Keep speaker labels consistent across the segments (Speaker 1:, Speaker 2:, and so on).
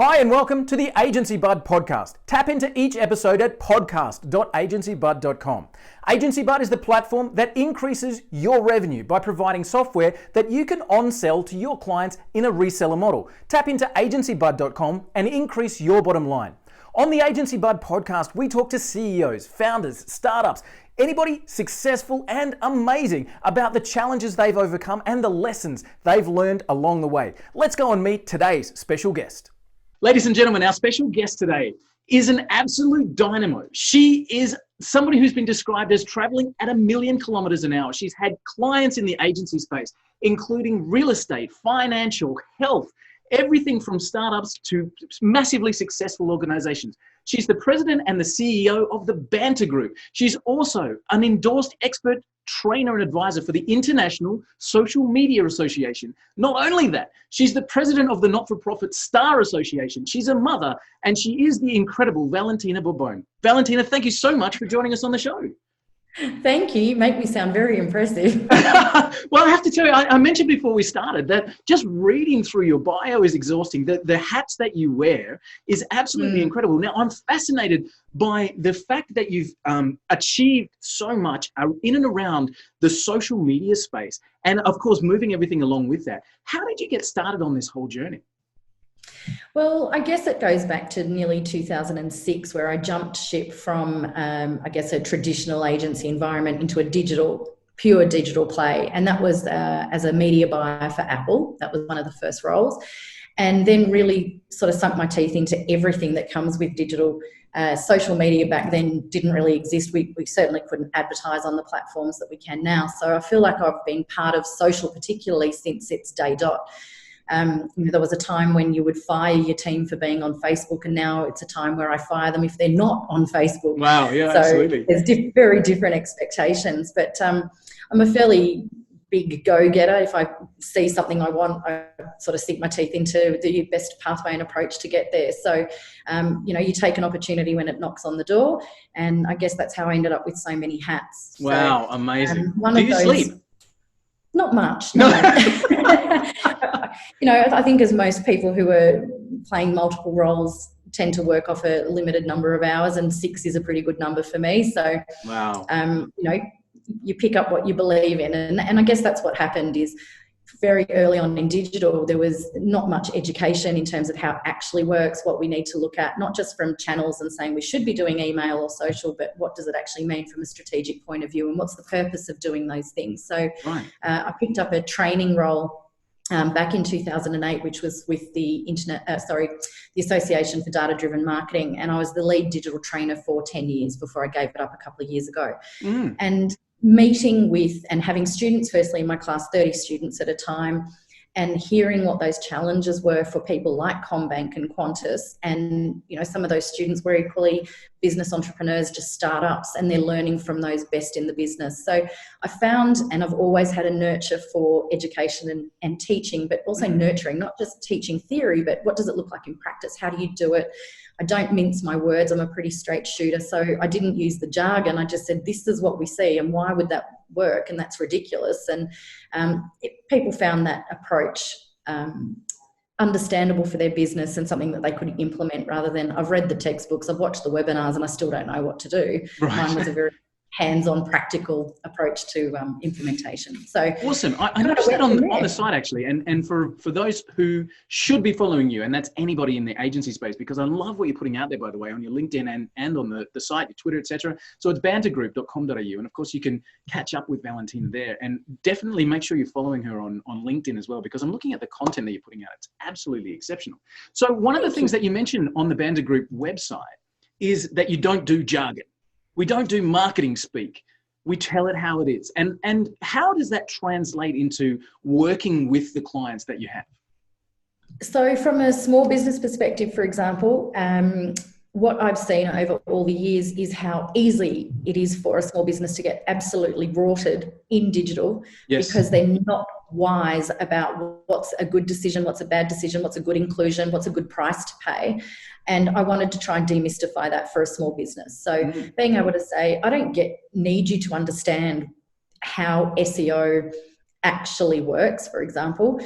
Speaker 1: Hi and welcome to the Agency Bud podcast. Tap into each episode at podcast.agencybud.com. Agency Bud is the platform that increases your revenue by providing software that you can on-sell to your clients in a reseller model. Tap into agencybud.com and increase your bottom line. On the Agency Bud podcast, we talk to CEOs, founders, startups, anybody successful and amazing about the challenges they've overcome and the lessons they've learned along the way. Let's go and meet today's special guest. Ladies and gentlemen, our special guest today is an absolute dynamo. She is somebody who's been described as traveling at 1,000,000 kilometers an hour. She's had clients in the agency space, including real estate, financial, health, everything from startups to massively successful organizations. She's the president and the CEO of the Banter Group. She's also an endorsed expert trainer and advisor for the International Social Media Association. Not only that, she's the president of the not-for-profit Star Association. She's a mother, and she is the incredible Valentina Borbone. Valentina, thank you so much for joining us on the show.
Speaker 2: Thank you. You make me sound very impressive.
Speaker 1: Well, I have to tell you, I mentioned before we started that just reading through your bio is exhausting. The hats that you wear is absolutely incredible. Now, I'm fascinated by the fact that you've achieved so much in and around the social media space and, of course, moving everything along with that. How did you get started on this whole journey?
Speaker 2: Well, I guess it goes back to nearly 2006, where I jumped ship from, a traditional agency environment into a pure digital play. And that was as a media buyer for Apple. That was one of the first roles. And then really sort of sunk my teeth into everything that comes with digital. Social media back then didn't really exist. We certainly couldn't advertise on the platforms that we can now. So I feel like I've been part of social, particularly since its day dot. There was a time when you would fire your team for being on Facebook, and now it's a time where I fire them if they're not on Facebook.
Speaker 1: Wow, yeah, so absolutely.
Speaker 2: There's very different expectations, but I'm a fairly big go-getter. If I see something I want, I sort of sink my teeth into the best pathway and approach to get there. So, you take an opportunity when it knocks on the door, and I guess that's how I ended up with so many hats.
Speaker 1: Wow, so, amazing.
Speaker 2: Do you sleep? Not much, no. I think as most people who are playing multiple roles tend to work off a limited number of hours, and 6 is a pretty good number for me. So,
Speaker 1: wow.
Speaker 2: You pick up what you believe in. And I guess that's what happened is very early on in digital, there was not much education in terms of how it actually works, what we need to look at, not just from channels and saying we should be doing email or social, but what does it actually mean from a strategic point of view and what's the purpose of doing those things. So
Speaker 1: right.
Speaker 2: I picked up a training role back in 2008, which was with the Association for Data-Driven Marketing, and I was the lead digital trainer for 10 years before I gave it up a couple of years ago. And meeting with and having students, firstly in my class, 30 students at a time, and hearing what those challenges were for people like CommBank and Qantas. And, some of those students were equally business entrepreneurs, just startups, and they're learning from those best in the business. So I found, and I've always had a nurture for education and teaching, but also nurturing, not just teaching theory, but what does it look like in practice? How do you do it? I don't mince my words. I'm a pretty straight shooter. So I didn't use the jargon. I just said, this is what we see and why would that work? And that's ridiculous. And people found that approach understandable for their business and something that they could implement rather than I've read the textbooks, I've watched the webinars and I still don't know what to do.
Speaker 1: Right.
Speaker 2: Mine was a very hands-on practical approach to implementation. So
Speaker 1: awesome. I noticed that on the site actually, and for those who should be following you, and that's anybody in the agency space, because I love what you're putting out there, by the way, on your LinkedIn and on the site, your Twitter, etc. So it's bantergroup.com.au, and of course you can catch up with Valentina there, and definitely make sure you're following her on LinkedIn as well, because I'm looking at the content that you're putting out. It's absolutely exceptional. So one of the things that you mentioned on the Banter Group website is that you don't do jargon. We don't do marketing speak. We tell it how it is. And how does that translate into working with the clients that you have?
Speaker 2: So from a small business perspective, for example, what I've seen over all the years is how easy it is for a small business to get absolutely rorted in digital. Yes. Because they're not wise about what's a good decision, what's a bad decision, what's a good inclusion, what's a good price to pay. And I wanted to try and demystify that for a small business. So being able to say, I don't need you to understand how SEO actually works, for example,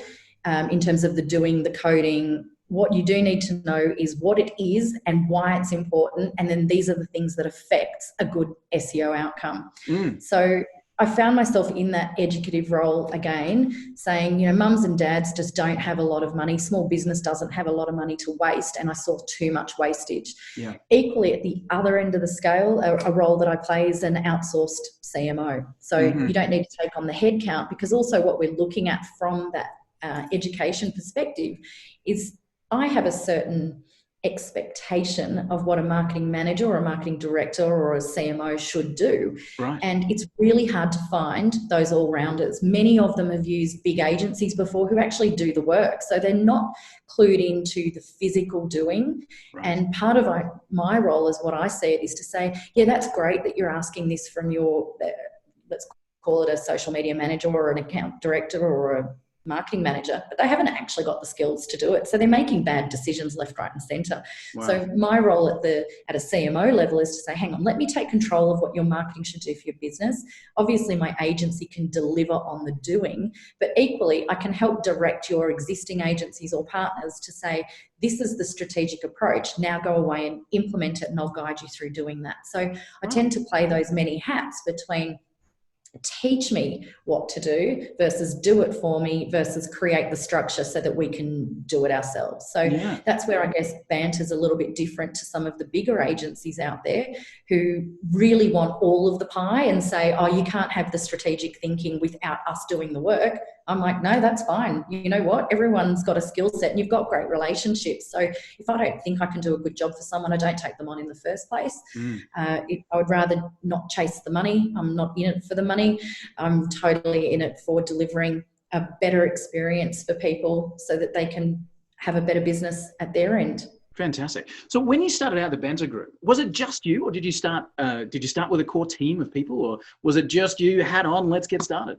Speaker 2: in terms of the doing, the coding, what you do need to know is what it is and why it's important. And then these are the things that affect a good SEO outcome. So I found myself in that educative role again, saying, mums and dads just don't have a lot of money. Small business doesn't have a lot of money to waste. And I saw too much wastage.
Speaker 1: Yeah.
Speaker 2: Equally, at the other end of the scale, a role that I play is an outsourced CMO. So you don't need to take on the head count, because also what we're looking at from that education perspective is I have a certain expectation of what a marketing manager or a marketing director or a CMO should do.
Speaker 1: Right.
Speaker 2: And it's really hard to find those all-rounders. Many of them have used big agencies before who actually do the work. So they're not clued into the physical doing. Right. And part of my role is what I see it is to say, yeah, that's great that you're asking this from your, let's call it a social media manager or an account director or a marketing manager, but they haven't actually got the skills to do it. So they're making bad decisions left, right and centre. Wow. So my role at a CMO level is to say, hang on, let me take control of what your marketing should do for your business. Obviously my agency can deliver on the doing, but equally I can help direct your existing agencies or partners to say, this is the strategic approach. Now go away and implement it and I'll guide you through doing that. So I tend to play those many hats between teach me what to do versus do it for me versus create the structure so that we can do it ourselves. So that's where I guess Banter is a little bit different to some of the bigger agencies out there who really want all of the pie and say, oh, you can't have the strategic thinking without us doing the work. I'm like, no, that's fine. You know what? Everyone's got a skill set and you've got great relationships. So if I don't think I can do a good job for someone, I don't take them on in the first place. I would rather not chase the money. I'm not in it for the money. I'm totally in it for delivering a better experience for people so that they can have a better business at their end.
Speaker 1: Fantastic. So when you started out the Banter Group, was it just you, or did you start with a core team of people, or was it just you, hat on, let's get started?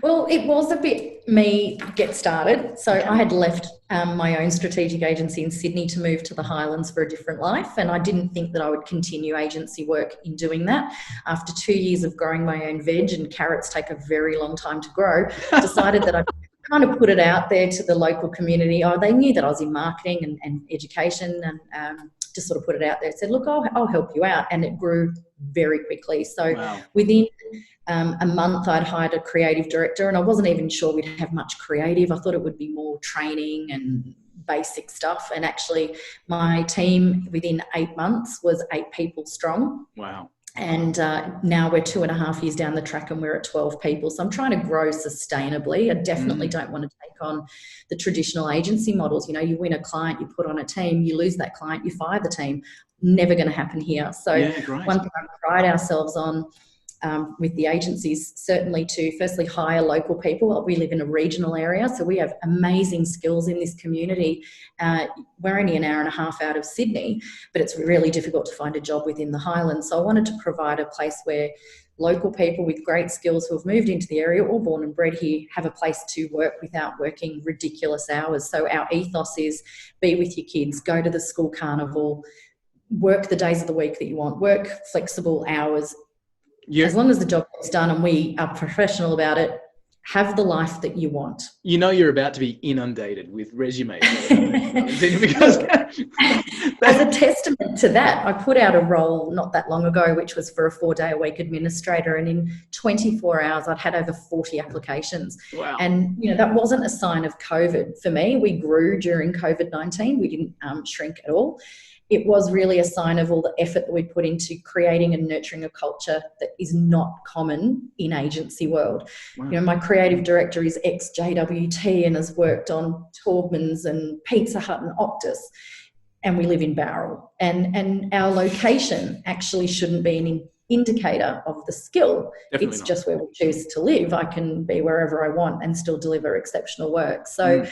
Speaker 2: Well, it was a bit me get started. So I had left my own strategic agency in Sydney to move to the Highlands for a different life. And I didn't think that I would continue agency work in doing that. After 2 years of growing my own veg, and carrots take a very long time to grow, decided that I'd kind of put it out there to the local community. Oh, they knew that I was in marketing and education, and just sort of put it out there. Said, look, I'll help you out. And it grew very quickly. So within a month, I'd hired a creative director, and I wasn't even sure we'd have much creative. I thought it would be more training and basic stuff. And actually, my team within 8 months was 8 people strong.
Speaker 1: Wow.
Speaker 2: And now we're 2.5 years down the track and we're at 12 people. So I'm trying to grow sustainably. I definitely don't want to take on the traditional agency models. You know, you win a client, you put on a team, you lose that client, you fire the team. Never going to happen here. So one thing I pride ourselves on with the agencies, certainly to firstly hire local people. We live in a regional area, so we have amazing skills in this community. We're only an hour and a half out of Sydney, but it's really difficult to find a job within the Highlands. So I wanted to provide a place where local people with great skills who have moved into the area or born and bred here have a place to work without working ridiculous hours. So our ethos is be with your kids, go to the school carnival, work the days of the week that you want, work flexible hours. As long as the job gets done and we are professional about it, have the life that you want.
Speaker 1: You know you're about to be inundated with resumes. Because
Speaker 2: as a testament to that, I put out a role not that long ago, which was for a 4-day-a-week administrator, and in 24 hours I'd had over 40 applications.
Speaker 1: Wow.
Speaker 2: And you know, that wasn't a sign of COVID for me. We grew during COVID-19. We didn't shrink at all. It was really a sign of all the effort that we put into creating and nurturing a culture that is not common in agency world. Wow. You know, my creative director is ex-JWT and has worked on Taubman's and Pizza Hut and Optus, and we live in Bowral. And our location actually shouldn't be an indicator of the skill. Definitely not. Just where we choose to live. I can be wherever I want and still deliver exceptional work. So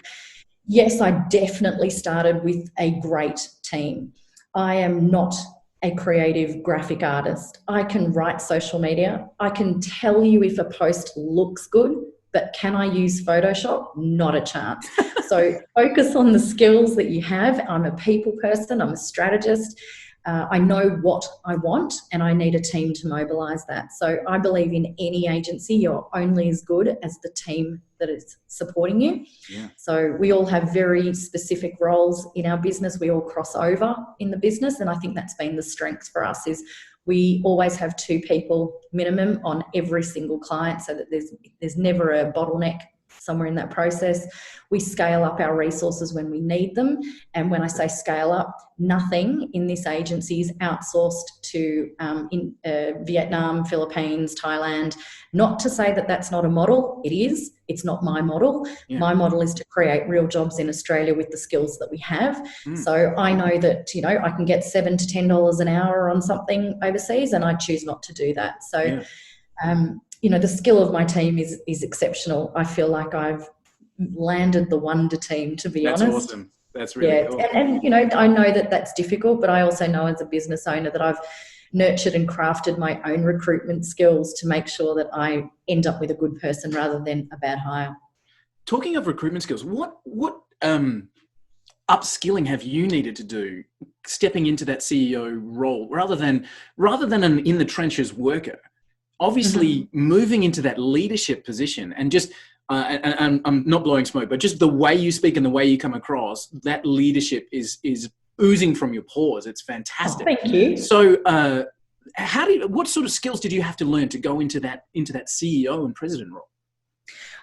Speaker 2: yes, I definitely started with a great team. I am not a creative graphic artist. I can write social media. I can tell you if a post looks good, but can I use Photoshop? Not a chance. So focus on the skills that you have. I'm a people person. I'm a strategist. I know what I want, and I need a team to mobilise that. So I believe in any agency, you're only as good as the team that is supporting you.
Speaker 1: Yeah.
Speaker 2: So we all have very specific roles in our business. We all cross over in the business, and I think that's been the strength for us is we always have 2 people minimum on every single client so that there's never a bottleneck somewhere in that process. We scale up our resources when we need them. And when I say scale up, nothing in this agency is outsourced to Vietnam, Philippines, Thailand. Not to say that that's not a model. It is. It's not my model. Yeah. My model is to create real jobs in Australia with the skills that we have. So I know that, I can get $7 to $10 an hour on something overseas, and I choose not to do that. So, the skill of my team is exceptional. I feel like I've landed the wonder team, to be honest.
Speaker 1: That's awesome. That's really cool.
Speaker 2: And I know that that's difficult, but I also know as a business owner that I've nurtured and crafted my own recruitment skills to make sure that I end up with a good person rather than a bad hire.
Speaker 1: Talking of recruitment skills, what upskilling have you needed to do stepping into that CEO role rather than an in the trenches worker? Obviously, moving into that leadership position and just, and I'm not blowing smoke, but just the way you speak and the way you come across, that leadership is oozing from your pores. It's fantastic.
Speaker 2: Oh, thank you.
Speaker 1: So, what sort of skills did you have to learn to go into that CEO and president role?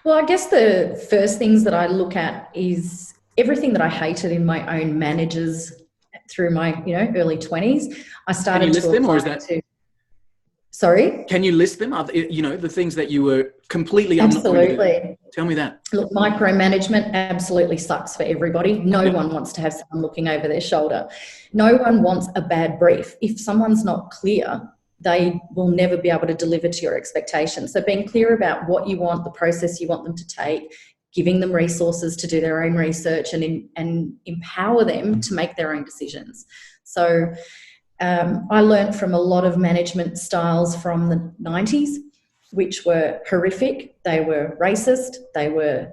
Speaker 2: Well, I guess the first things that I look at is everything that I hated in my own managers through my, early 20s. I started
Speaker 1: Can you list them, or is that?
Speaker 2: Sorry?
Speaker 1: Can you list them? The things that you were completely
Speaker 2: Absolutely.
Speaker 1: Tell me that.
Speaker 2: Look, micromanagement absolutely sucks for everybody. No one wants to have someone looking over their shoulder. No one wants a bad brief. If someone's not clear, they will never be able to deliver to your expectations. So being clear about what you want, the process you want them to take, giving them resources to do their own research and empower them to make their own decisions. So I learned from a lot of management styles from the 90s, which were horrific. They were racist. They were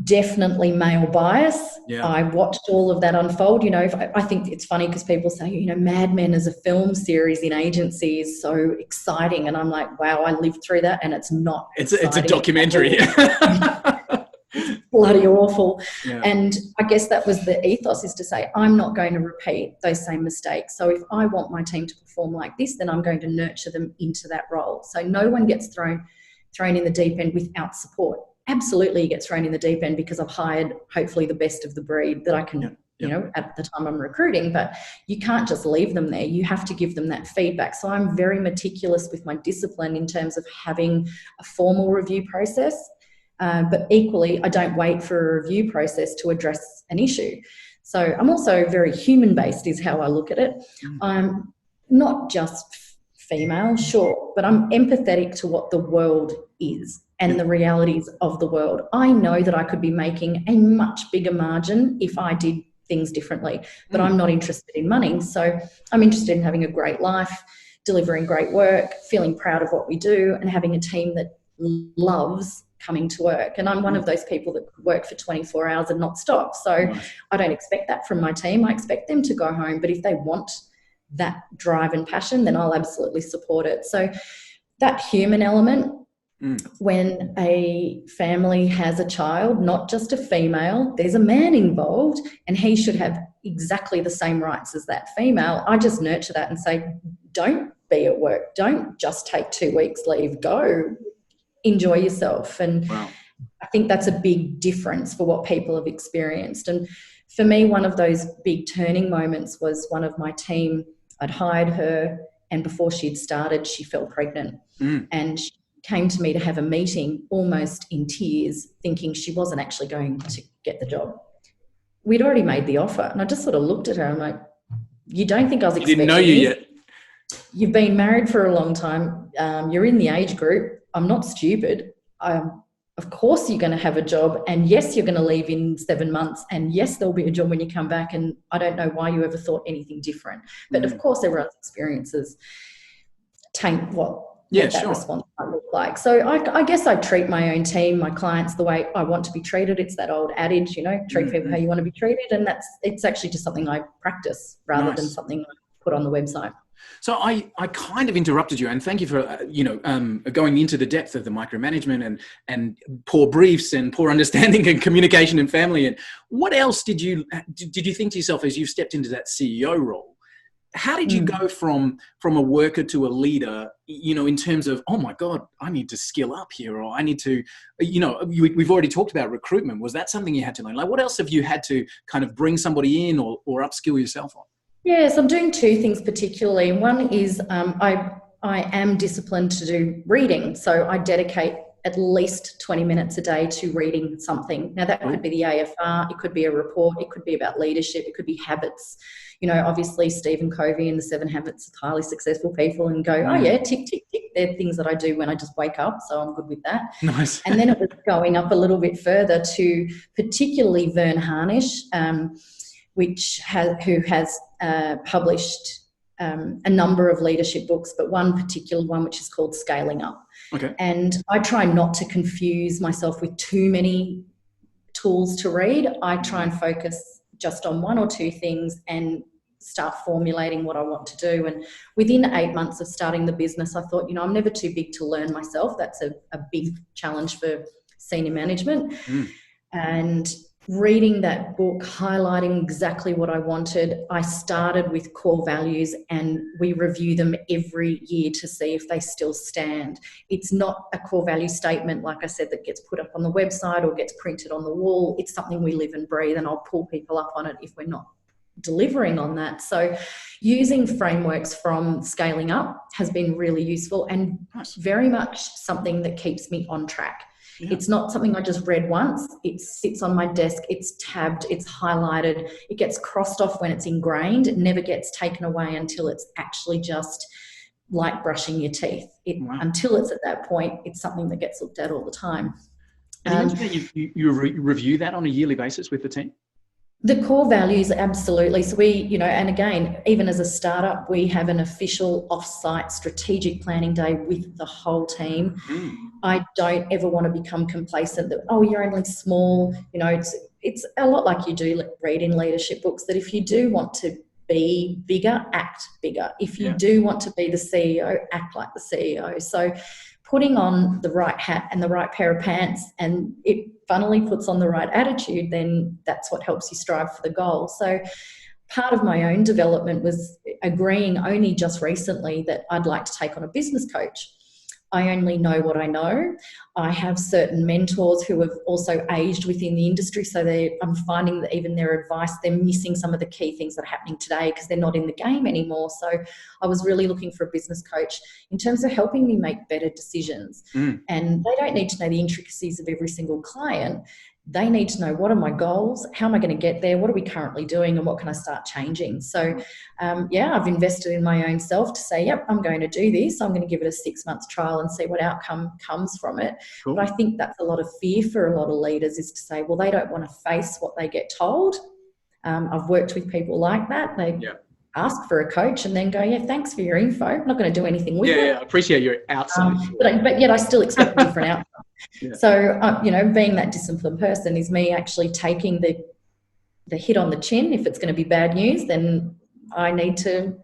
Speaker 2: definitely male bias.
Speaker 1: Yeah.
Speaker 2: I watched all of that unfold. I think it's funny because people say, Mad Men as a film series in agency is so exciting. And I'm like, wow, I lived through that and it's not exciting.
Speaker 1: It's a documentary.
Speaker 2: Bloody awful.
Speaker 1: Yeah.
Speaker 2: And I guess that was the ethos, is to say, I'm not going to repeat those same mistakes. So if I want my team to perform like this, then I'm going to nurture them into that role. So no one gets thrown in the deep end without support. Absolutely you get thrown in the deep end because I've hired hopefully the best of the breed that I can, at the time I'm recruiting, but you can't just leave them there. You have to give them that feedback. So I'm very meticulous with my discipline in terms of having a formal review process. But equally, I don't wait for a review process to address an issue. So I'm also very human-based is how I look at it. I'm not just female, sure, but I'm empathetic to what the world is and the realities of the world. I know that I could be making a much bigger margin if I did things differently, but I'm not interested in money. So I'm interested in having a great life, delivering great work, feeling proud of what we do, and having a team that loves coming to work. And I'm one of those people that work for 24 hours and not stop. So I don't expect that from my team. I expect them to go home. But if they want that drive and passion, then I'll absolutely support it. So that human element, when a family has a child, not just a female, there's a man involved and he should have exactly the same rights as that female. I just nurture that and say, don't be at work. Don't just take 2 weeks leave. Go. Enjoy yourself. And I think that's a big difference for what people have experienced. And for me, one of those big turning moments was one of my team. I'd hired her, and before she'd started, she fell pregnant. And she came to me to have a meeting almost in tears, thinking she wasn't actually going to get the job. We'd already made the offer. And I just sort of looked at her. I'm like, you don't think I was expecting
Speaker 1: didn't know you yet.
Speaker 2: You've been married for a long time. You're in the age group. I'm not stupid. Of course you're going to have a job, and yes, you're going to leave in 7 months, and yes, there'll be a job when you come back, and I don't know why you ever thought anything different. But of course everyone's experiences taint what what that response might look like. So I guess I treat my own team, my clients, the way I want to be treated. It's that old adage, treat people how you want to be treated. And it's actually just something I practice rather than something I put on the website.
Speaker 1: So I kind of interrupted you, and thank you for going into the depth of the micromanagement and poor briefs and poor understanding and communication and family. And what else did you think to yourself as you stepped into that CEO role? How did you go from a worker to a leader, in terms of, oh my God, I need to skill up here, or I need to, we've already talked about recruitment. Was that something you had to learn? Like, what else have you had to kind of bring somebody in or upskill yourself on?
Speaker 2: Yes, I'm doing two things particularly. One is I am disciplined to do reading. So I dedicate at least 20 minutes a day to reading something. Now that could be the AFR, it could be a report, it could be about leadership, it could be habits. Obviously Stephen Covey and the 7 Habits of Highly Successful People, and go, oh yeah, tick, tick, tick. They're things that I do when I just wake up. So I'm good with that.
Speaker 1: Nice.
Speaker 2: And then it was going up a little bit further to particularly Vern Harnish, who has published a number of leadership books, but one particular one which is called Scaling Up.
Speaker 1: Okay.
Speaker 2: And I try not to confuse myself with too many tools to read. I try and focus just on one or two things and start formulating what I want to do. And within 8 months of starting the business, I thought, I'm never too big to learn myself. That's a big challenge for senior management. And reading that book, highlighting exactly what I wanted, I started with core values, and we review them every year to see if they still stand. It's not a core value statement, like I said, that gets put up on the website or gets printed on the wall. It's something we live and breathe, and I'll pull people up on it if we're not delivering on that. So using frameworks from Scaling Up has been really useful and very much something that keeps me on track. Yeah. It's not something I just read once. It sits on my desk, it's tabbed, it's highlighted, it gets crossed off when it's ingrained. It never gets taken away until it's actually just like brushing your teeth. Until it's at that point, it's something that gets looked at all the time.
Speaker 1: And you review that on a yearly basis with the team?
Speaker 2: The core values, absolutely. So we, and again, even as a startup, we have an official off-site strategic planning day with the whole team. I don't ever want to become complacent that, you're only small. It's a lot like you do read in leadership books, that if you do want to be bigger, act bigger. If you do want to be the CEO, act like the CEO. So putting on the right hat and the right pair of pants, and it funnily puts on the right attitude, then that's what helps you strive for the goal. So part of my own development was agreeing only just recently that I'd like to take on a business coach. I only know what I know. I have certain mentors who have also aged within the industry, so I'm finding that even their advice, they're missing some of the key things that are happening today because they're not in the game anymore. So I was really looking for a business coach in terms of helping me make better decisions. And they don't need to know the intricacies of every single client. They need to know, what are my goals? How am I going to get there? What are we currently doing? And what can I start changing? So, I've invested in my own self to say, yep, I'm going to do this. I'm going to give it a 6 months trial and see what outcome comes from it. Cool. But I think that's a lot of fear for a lot of leaders, is to say, well, they don't want to face what they get told. I've worked with people like that. They ask for a coach and then go, thanks for your info. I'm not going to do anything with it.
Speaker 1: Yeah, I appreciate your outside.
Speaker 2: But yet I still expect a different outcome. So, being that disciplined person is me actually taking the hit on the chin. If it's going to be bad news, then I need to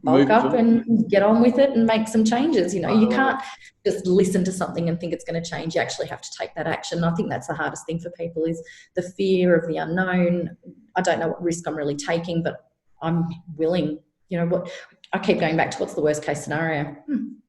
Speaker 2: bulk up and get on with it and make some changes. You can't just listen to something and think it's going to change. You actually have to take that action. And I think that's the hardest thing for people, is the fear of the unknown. I don't know what risk I'm really taking, but I'm willing. I keep going back to, what's the worst case scenario?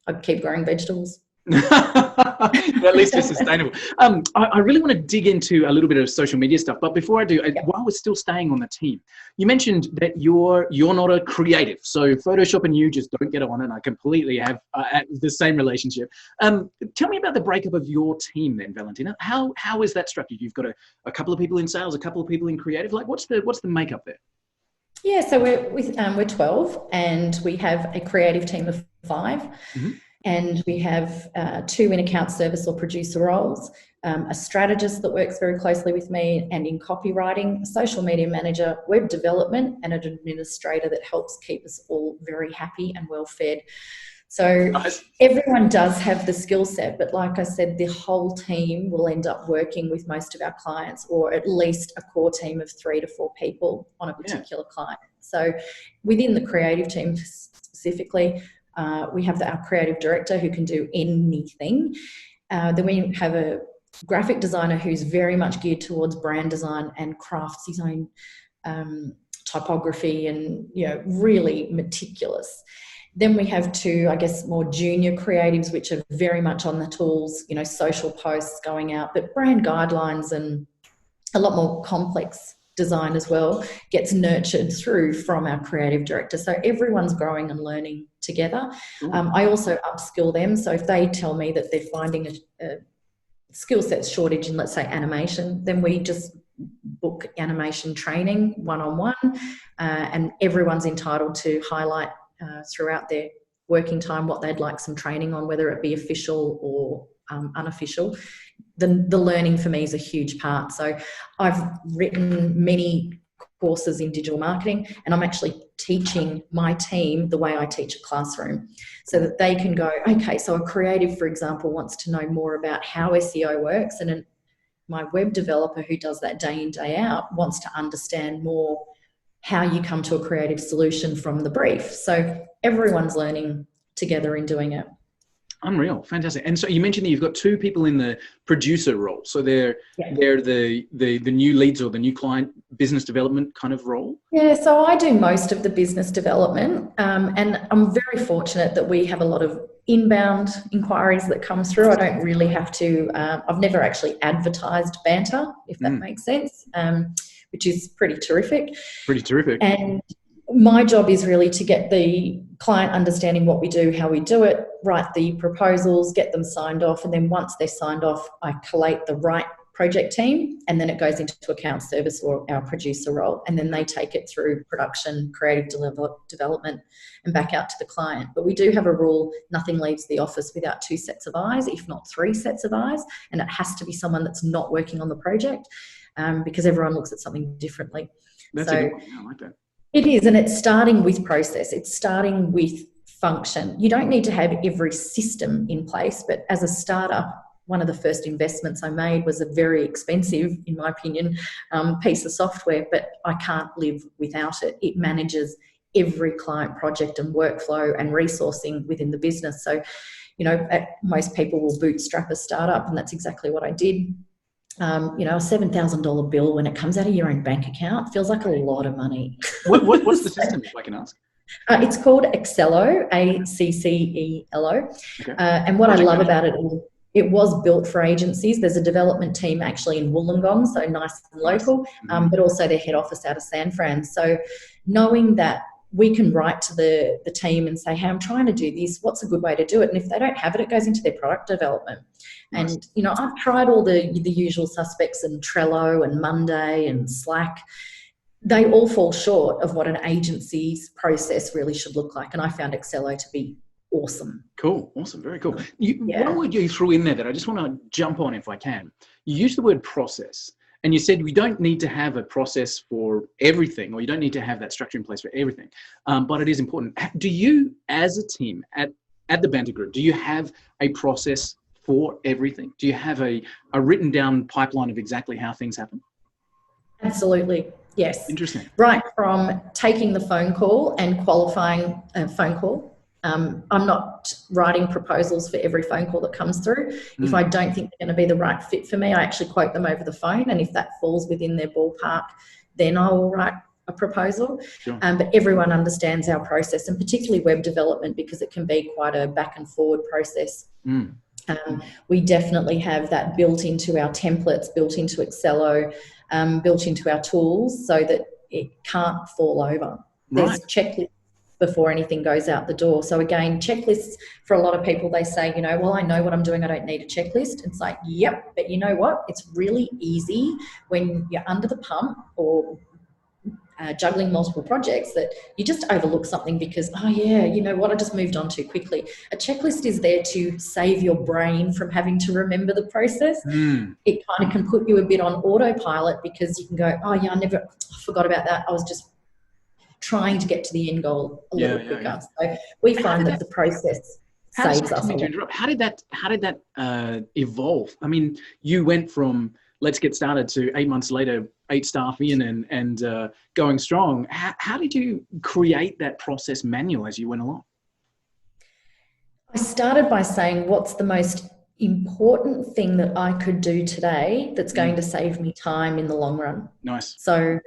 Speaker 2: I'd keep growing vegetables.
Speaker 1: At least it's sustainable. I really want to dig into a little bit of social media stuff, but before I do, while we're still staying on the team, you mentioned that you're not a creative, so Photoshop and you just don't get on, and I completely have the same relationship. Tell me about the breakup of your team then, Valentina. How is that structured? You've got a couple of people in sales, a couple of people in creative. Like, what's the makeup there?
Speaker 2: Yeah, so we're 12, and we have a creative team of 5. And we have 2 in account service or producer roles, a strategist that works very closely with me and in copywriting, a social media manager, web development, and an administrator that helps keep us all very happy and well fed. So
Speaker 3: Nice.
Speaker 2: everyone does have the skill set, but like I said, the whole team will end up working with most of our clients, or at least a core team of 3 to 4 people on a particular client. So within the creative team specifically, we have our creative director who can do anything. Then we have a graphic designer who's very much geared towards brand design and crafts his own typography and, really meticulous. Then we have 2, I guess, more junior creatives, which are very much on the tools, social posts going out, but brand guidelines and a lot more complex design as well gets nurtured through from our creative director. So everyone's growing and learning together. I also upskill them. So if they tell me that they're finding a skill set shortage in, let's say, animation, then we just book animation training one-on-one, and everyone's entitled to highlight throughout their working time what they'd like some training on, whether it be official or unofficial. The learning for me is a huge part. So I've written many courses in digital marketing, and I'm actually teaching my team the way I teach a classroom, so that they can go, okay, so a creative, for example, wants to know more about how SEO works, and my web developer who does that day in, day out wants to understand more how you come to a creative solution from the brief. So everyone's learning together in doing it.
Speaker 3: Unreal, fantastic. And so you mentioned that you've got 2 people in the producer role. So they're the new leads or the new client business development kind of role?
Speaker 2: Yeah, so I do most of the business development, and I'm very fortunate that we have a lot of inbound inquiries that come through. I don't really have to, I've never actually advertised Banter, if that makes sense, which is pretty terrific.
Speaker 3: Pretty terrific.
Speaker 2: And my job is really to get the client understanding what we do, how we do it, write the proposals, get them signed off, and then once they're signed off, I collate the right project team, and then it goes into account service or our producer role, and then they take it through production, creative development, and back out to the client. But we do have a rule: nothing leaves the office without 2 sets of eyes, if not 3 sets of eyes, and it has to be someone that's not working on the project, because everyone looks at something differently.
Speaker 3: That's a good one. I like that.
Speaker 2: It is, and it's starting with process. It's starting with function. You don't need to have every system in place, but as a startup, one of the first investments I made was a very expensive, in my opinion, piece of software, but I can't live without it. It manages every client project and workflow and resourcing within the business. So, most people will bootstrap a startup, and that's exactly what I did. A $7,000 bill when it comes out of your own bank account feels like a lot of money.
Speaker 3: What's the system, if I can ask?
Speaker 2: It's called Accelo, ACCELO. Okay. And what I love about it was built for agencies. There's a development team actually in Wollongong, so nice and local, but also their head office out of San Fran. So knowing that we can write to the team and say, hey, I'm trying to do this. What's a good way to do it? And if they don't have it, it goes into their product development. Nice. And, I've tried all the usual suspects and Trello and Monday and Slack. They all fall short of what an agency's process really should look like. And I found Accelo to be awesome.
Speaker 3: Cool. Awesome. Very cool. One word you threw in there that I just want to jump on if I can. You used the word process. And you said we don't need to have a process for everything, or you don't need to have that structure in place for everything, but it is important. Do you, as a team at the Banter Group, do you have a process for everything? Do you have a written down pipeline of exactly how things happen?
Speaker 2: Absolutely, yes.
Speaker 3: Interesting.
Speaker 2: Right from taking the phone call and qualifying a phone call. I'm not writing proposals for every phone call that comes through. If I don't think they're going to be the right fit for me, I actually quote them over the phone. And if that falls within their ballpark, then I will write a proposal. Sure. But everyone understands our process, and particularly web development, because it can be quite a back and forward process. We definitely have that built into our templates, built into Accelo, built into our tools, so that it can't fall over. There's checklists before anything goes out the door. So again, checklists, for a lot of people, they say, well, I know what I'm doing, I don't need a checklist. It's like, yep, but you know what? It's really easy when you're under the pump or juggling multiple projects that you just overlook something because, oh yeah, you know what, I just moved on too quickly. A checklist is there to save your brain from having to remember the process. It kind of can put you a bit on autopilot, because you can go, oh yeah, I forgot about that. I was just trying to get to the end goal a little quicker. So we find that the process saves us a lot.
Speaker 3: How did that evolve? I mean, you went from let's get started to 8 months later, 8 staff in and going strong. How did you create that process manual as you went along?
Speaker 2: I started by saying, what's the most important thing that I could do today that's going to save me time in the long run?
Speaker 3: Nice.
Speaker 2: So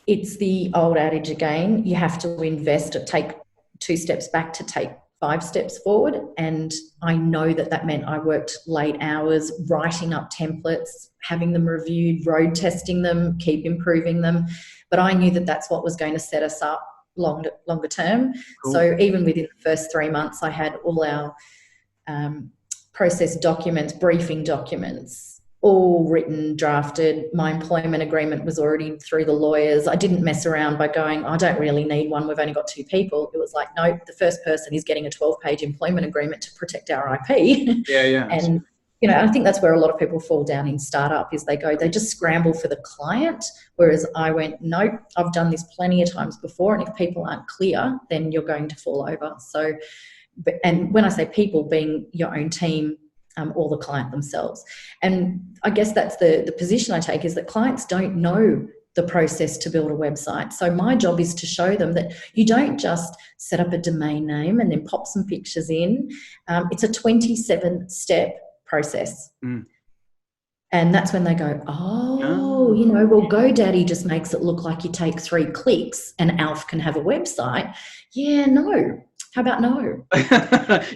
Speaker 2: it's the old adage again, you have to invest or take 2 steps back to take 5 steps forward. And I know that meant I worked late hours writing up templates, having them reviewed, road testing them, keep improving them. But I knew that that's what was going to set us up longer term. Cool. So even within the first 3 months, I had all our process documents, briefing documents, all written, drafted. My employment agreement was already through the lawyers. I didn't mess around by going, I don't really need one. We've only got 2 people. It was like, no, the first person is getting a 12-page employment agreement to protect our IP.
Speaker 3: Yeah.
Speaker 2: And, I think that's where a lot of people fall down in startup is they just scramble for the client. Whereas I went, no, I've done this plenty of times before. And if people aren't clear, then you're going to fall over. So, and when I say people, being your own team, or the client themselves. And I guess that's the position I take, is that clients don't know the process to build a website. So my job is to show them that you don't just set up a domain name and then pop some pictures in. It's a 27-step process. And that's when they go, well, GoDaddy just makes it look like you take 3 clicks and Alf can have a website. Yeah, no. How about no?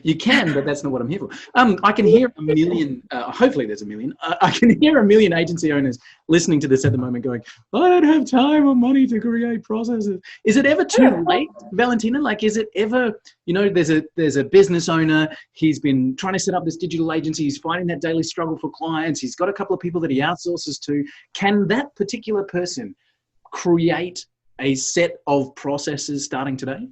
Speaker 3: You can, but that's not what I'm here for. I can hear a million, hopefully there's a million, I can hear a million agency owners listening to this at the moment going, I don't have time or money to create processes. Is it ever too late, Valentina? Like, is it ever, there's a business owner, he's been trying to set up this digital agency, he's fighting that daily struggle for clients, he's got a couple of people that he outsources to. Can that particular person create a set of processes starting today?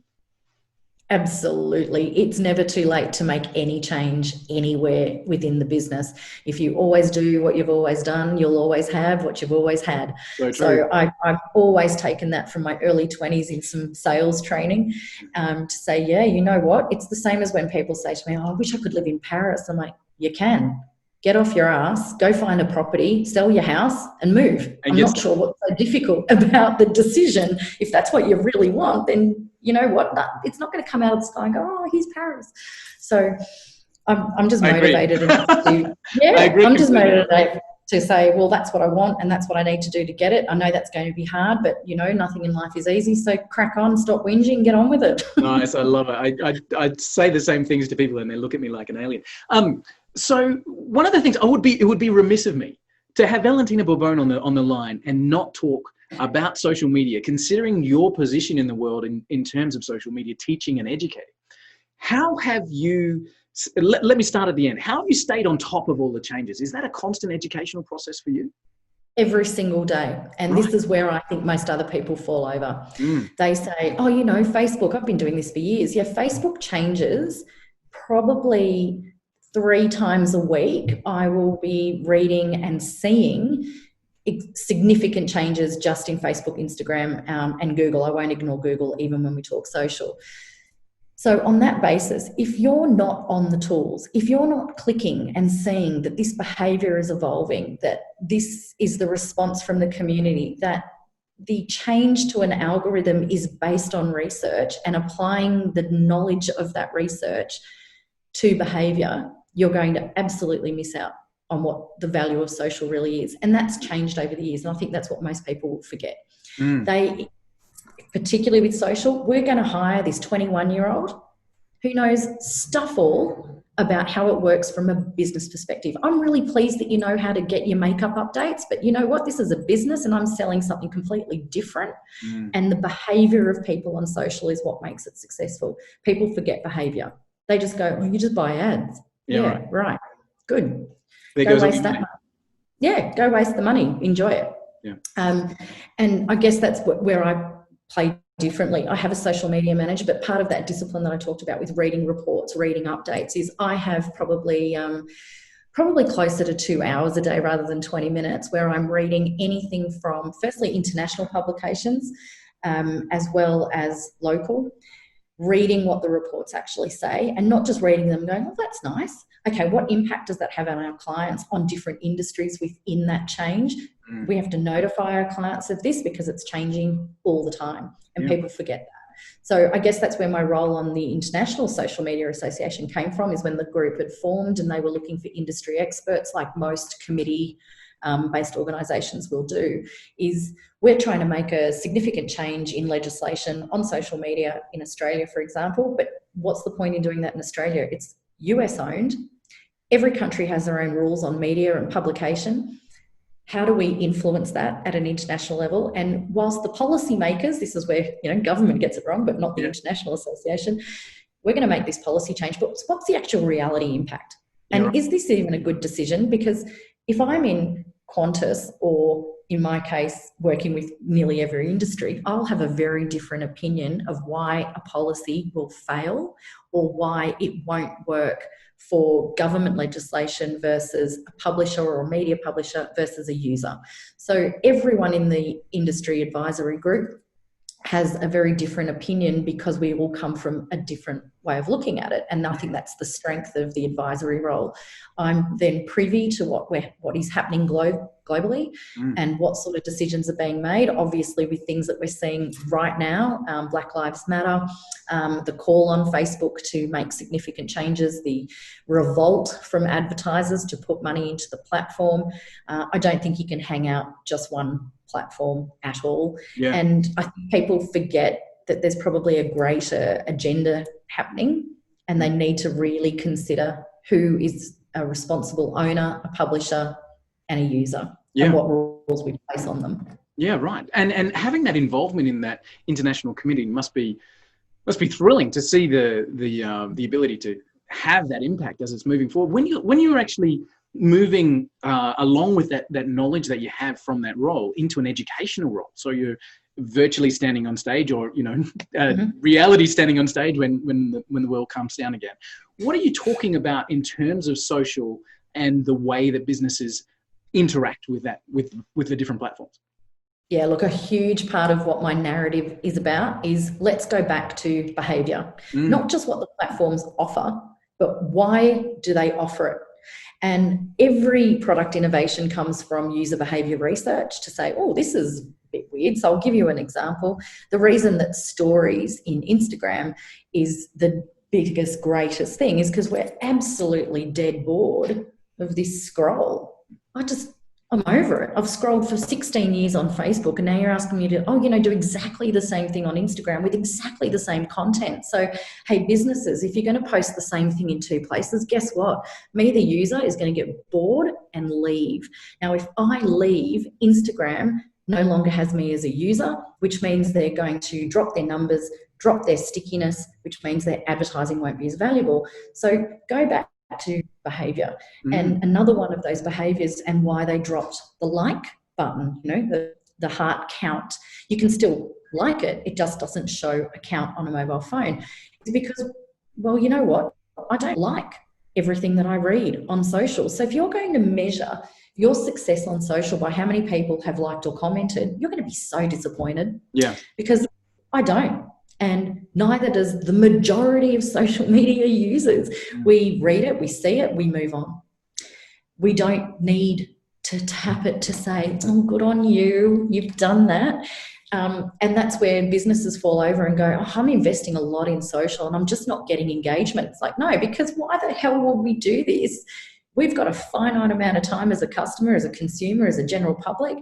Speaker 2: Absolutely. It's never too late to make any change anywhere within the business. If you always do what you've always done, you'll always have what you've always had. So I've always taken that from my early 20s in some sales training to say, yeah, you know what? It's the same as when people say to me, I wish I could live in Paris. I'm like, you can. Get off your ass, go find a property, sell your house and move. I'm not sure what's so difficult about the decision. If that's what you really want, then you know what? It's not going to come out of the sky and go, oh, here's Paris. So I'm just motivated I'm just motivated to say, well, that's what I want and that's what I need to do to get it. I know that's going to be hard, but nothing in life is easy. So crack on, stop whinging, get on with it.
Speaker 3: Nice, I love it. I'd say the same things to people and they look at me like an alien. So one of the things it would be remiss of me to have Valentina Borbone on the line and not talk about social media, considering your position in the world in terms of social media, teaching and educating. How have you, let me start at the end. How have you stayed on top of all the changes? Is that a constant educational process for you?
Speaker 2: Every single day. And this is where I think most other people fall over. They say, Facebook, I've been doing this for years. Yeah, Facebook changes probably 3 times a week. I will be reading and seeing significant changes just in Facebook, Instagram, and Google. I won't ignore Google even when we talk social. So on that basis, if you're not on the tools, if you're not clicking and seeing that this behaviour is evolving, that this is the response from the community, that the change to an algorithm is based on research and applying the knowledge of that research to behaviour, you're going to absolutely miss out on what the value of social really is. And that's changed over the years. And I think that's what most people forget. They, particularly with social, we're going to hire this 21-year-old who knows stuff all about how it works from a business perspective. I'm really pleased that you know how to get your makeup updates, but you know what? This is a business and I'm selling something completely different. And the behaviour of people on social is what makes it successful. People forget behaviour. They just go, well, you just buy ads. Yeah, right. Good. Go waste that money. Yeah, go waste the money. Enjoy it.
Speaker 3: Yeah.
Speaker 2: And I guess that's where I play differently. I have a social media manager, but part of that discipline that I talked about with reading reports, reading updates, is I have probably closer to 2 hours a day rather than 20 minutes where I'm reading anything from, firstly, international publications as well as local. reading what the reports actually say, and not just reading them going, oh, that's nice. Okay, what impact does that have on our clients, on different industries within that change? We have to notify our clients of this because it's changing all the time, and people forget that. So I guess that's where my role on the International Social Media Association came from, is when the group had formed and they were looking for industry experts, like most committee-based organisations will do, is we're trying to make a significant change in legislation on social media in Australia, for example. But what's the point in doing that in Australia? It's US-owned. Every country has their own rules on media and publication. How do we influence that at an international level? And whilst the policymakers, this is where government gets it wrong, but not the International Association, we're going to make this policy change. But what's the actual reality impact? And is this even a good decision? Because if I'm in Qantas, or in my case, working with nearly every industry, I'll have a very different opinion of why a policy will fail or why it won't work for government legislation versus a publisher or a media publisher versus a user. So everyone in the industry advisory group has a very different opinion because we all come from a different way of looking at it. And I think that's the strength of the advisory role. I'm then privy to what is happening globally and what sort of decisions are being made. Obviously, with things that we're seeing right now, Black Lives Matter, the call on Facebook to make significant changes, the revolt from advertisers to put money into the platform. I don't think you can hang out just one platform at all. And I think people forget that there's probably a greater agenda happening, and they need to really consider who is a responsible owner, a publisher, and a user, and what rules we place on them.
Speaker 3: Yeah, right. And having that involvement in that international committee must be thrilling to see the ability to have that impact as it's moving forward. When you're actually moving along with that knowledge that you have from that role into an educational role, so you're virtually standing on stage, or reality standing on stage when the world comes down again. What are you talking about in terms of social and the way that businesses interact with that with the different platforms?
Speaker 2: Yeah, look, a huge part of what my narrative is about is let's go back to behaviour, not just what the platforms offer, but why do they offer it? And every product innovation comes from user behaviour research to say, oh, this is a bit weird. So I'll give you an example. The reason that stories in Instagram is the biggest, greatest thing is because we're absolutely dead bored of this scroll. I'm over it. I've scrolled for 16 years on Facebook, and now you're asking me to, do exactly the same thing on Instagram with exactly the same content. So, hey, businesses, if you're going to post the same thing in two places, guess what? Me, the user, is going to get bored and leave. Now, if I leave, Instagram no longer has me as a user, which means they're going to drop their numbers, drop their stickiness, which means their advertising won't be as valuable. So go back to behaviour. And another one of those behaviours, and why they dropped the like button, the heart count, you can still like it, it just doesn't show a count on a mobile phone, is because, well, you know what, I don't like everything that I read on social. So if you're going to measure your success on social by how many people have liked or commented, you're going to be so disappointed. Because I don't. And neither does the majority of social media users. We read it, we see it, we move on. We don't need to tap it to say, oh, good on you, you've done that. And that's where businesses fall over and go, oh, I'm investing a lot in social and I'm just not getting engagement. It's like, no, because why the hell would we do this? We've got a finite amount of time as a customer, as a consumer, as a general public.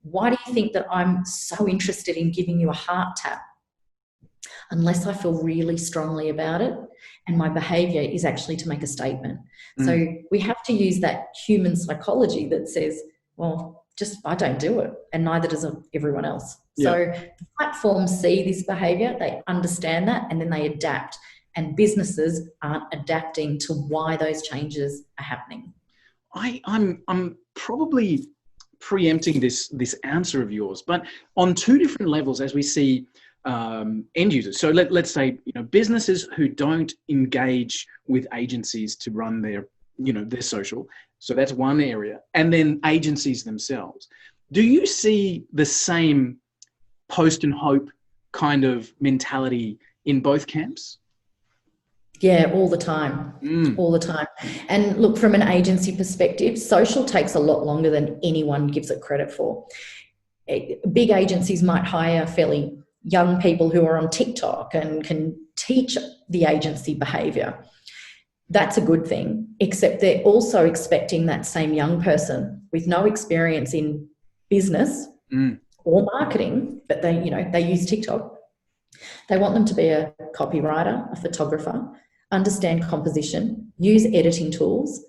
Speaker 2: Why do you think that I'm so interested in giving you a heart tap? Unless I feel really strongly about it and my behaviour is actually to make a statement. So we have to use that human psychology that says, well, just I don't do it, and neither does everyone else. So the platforms see this behaviour, they understand that, and then they adapt. And businesses aren't adapting to why those changes are happening.
Speaker 3: I'm probably preempting this answer of yours, but on two different levels, as we see end users. So let's say, businesses who don't engage with agencies to run their social. So that's one area. And then agencies themselves. Do you see the same post and hope kind of mentality in both camps?
Speaker 2: Yeah, all the time, all the time. And look, from an agency perspective, social takes a lot longer than anyone gives it credit for. Big agencies might hire fairly young people who are on TikTok and can teach the agency behaviour. That's a good thing, except they're also expecting that same young person with no experience in business or marketing, but they use TikTok. They want them to be a copywriter, a photographer, understand composition, use editing tools.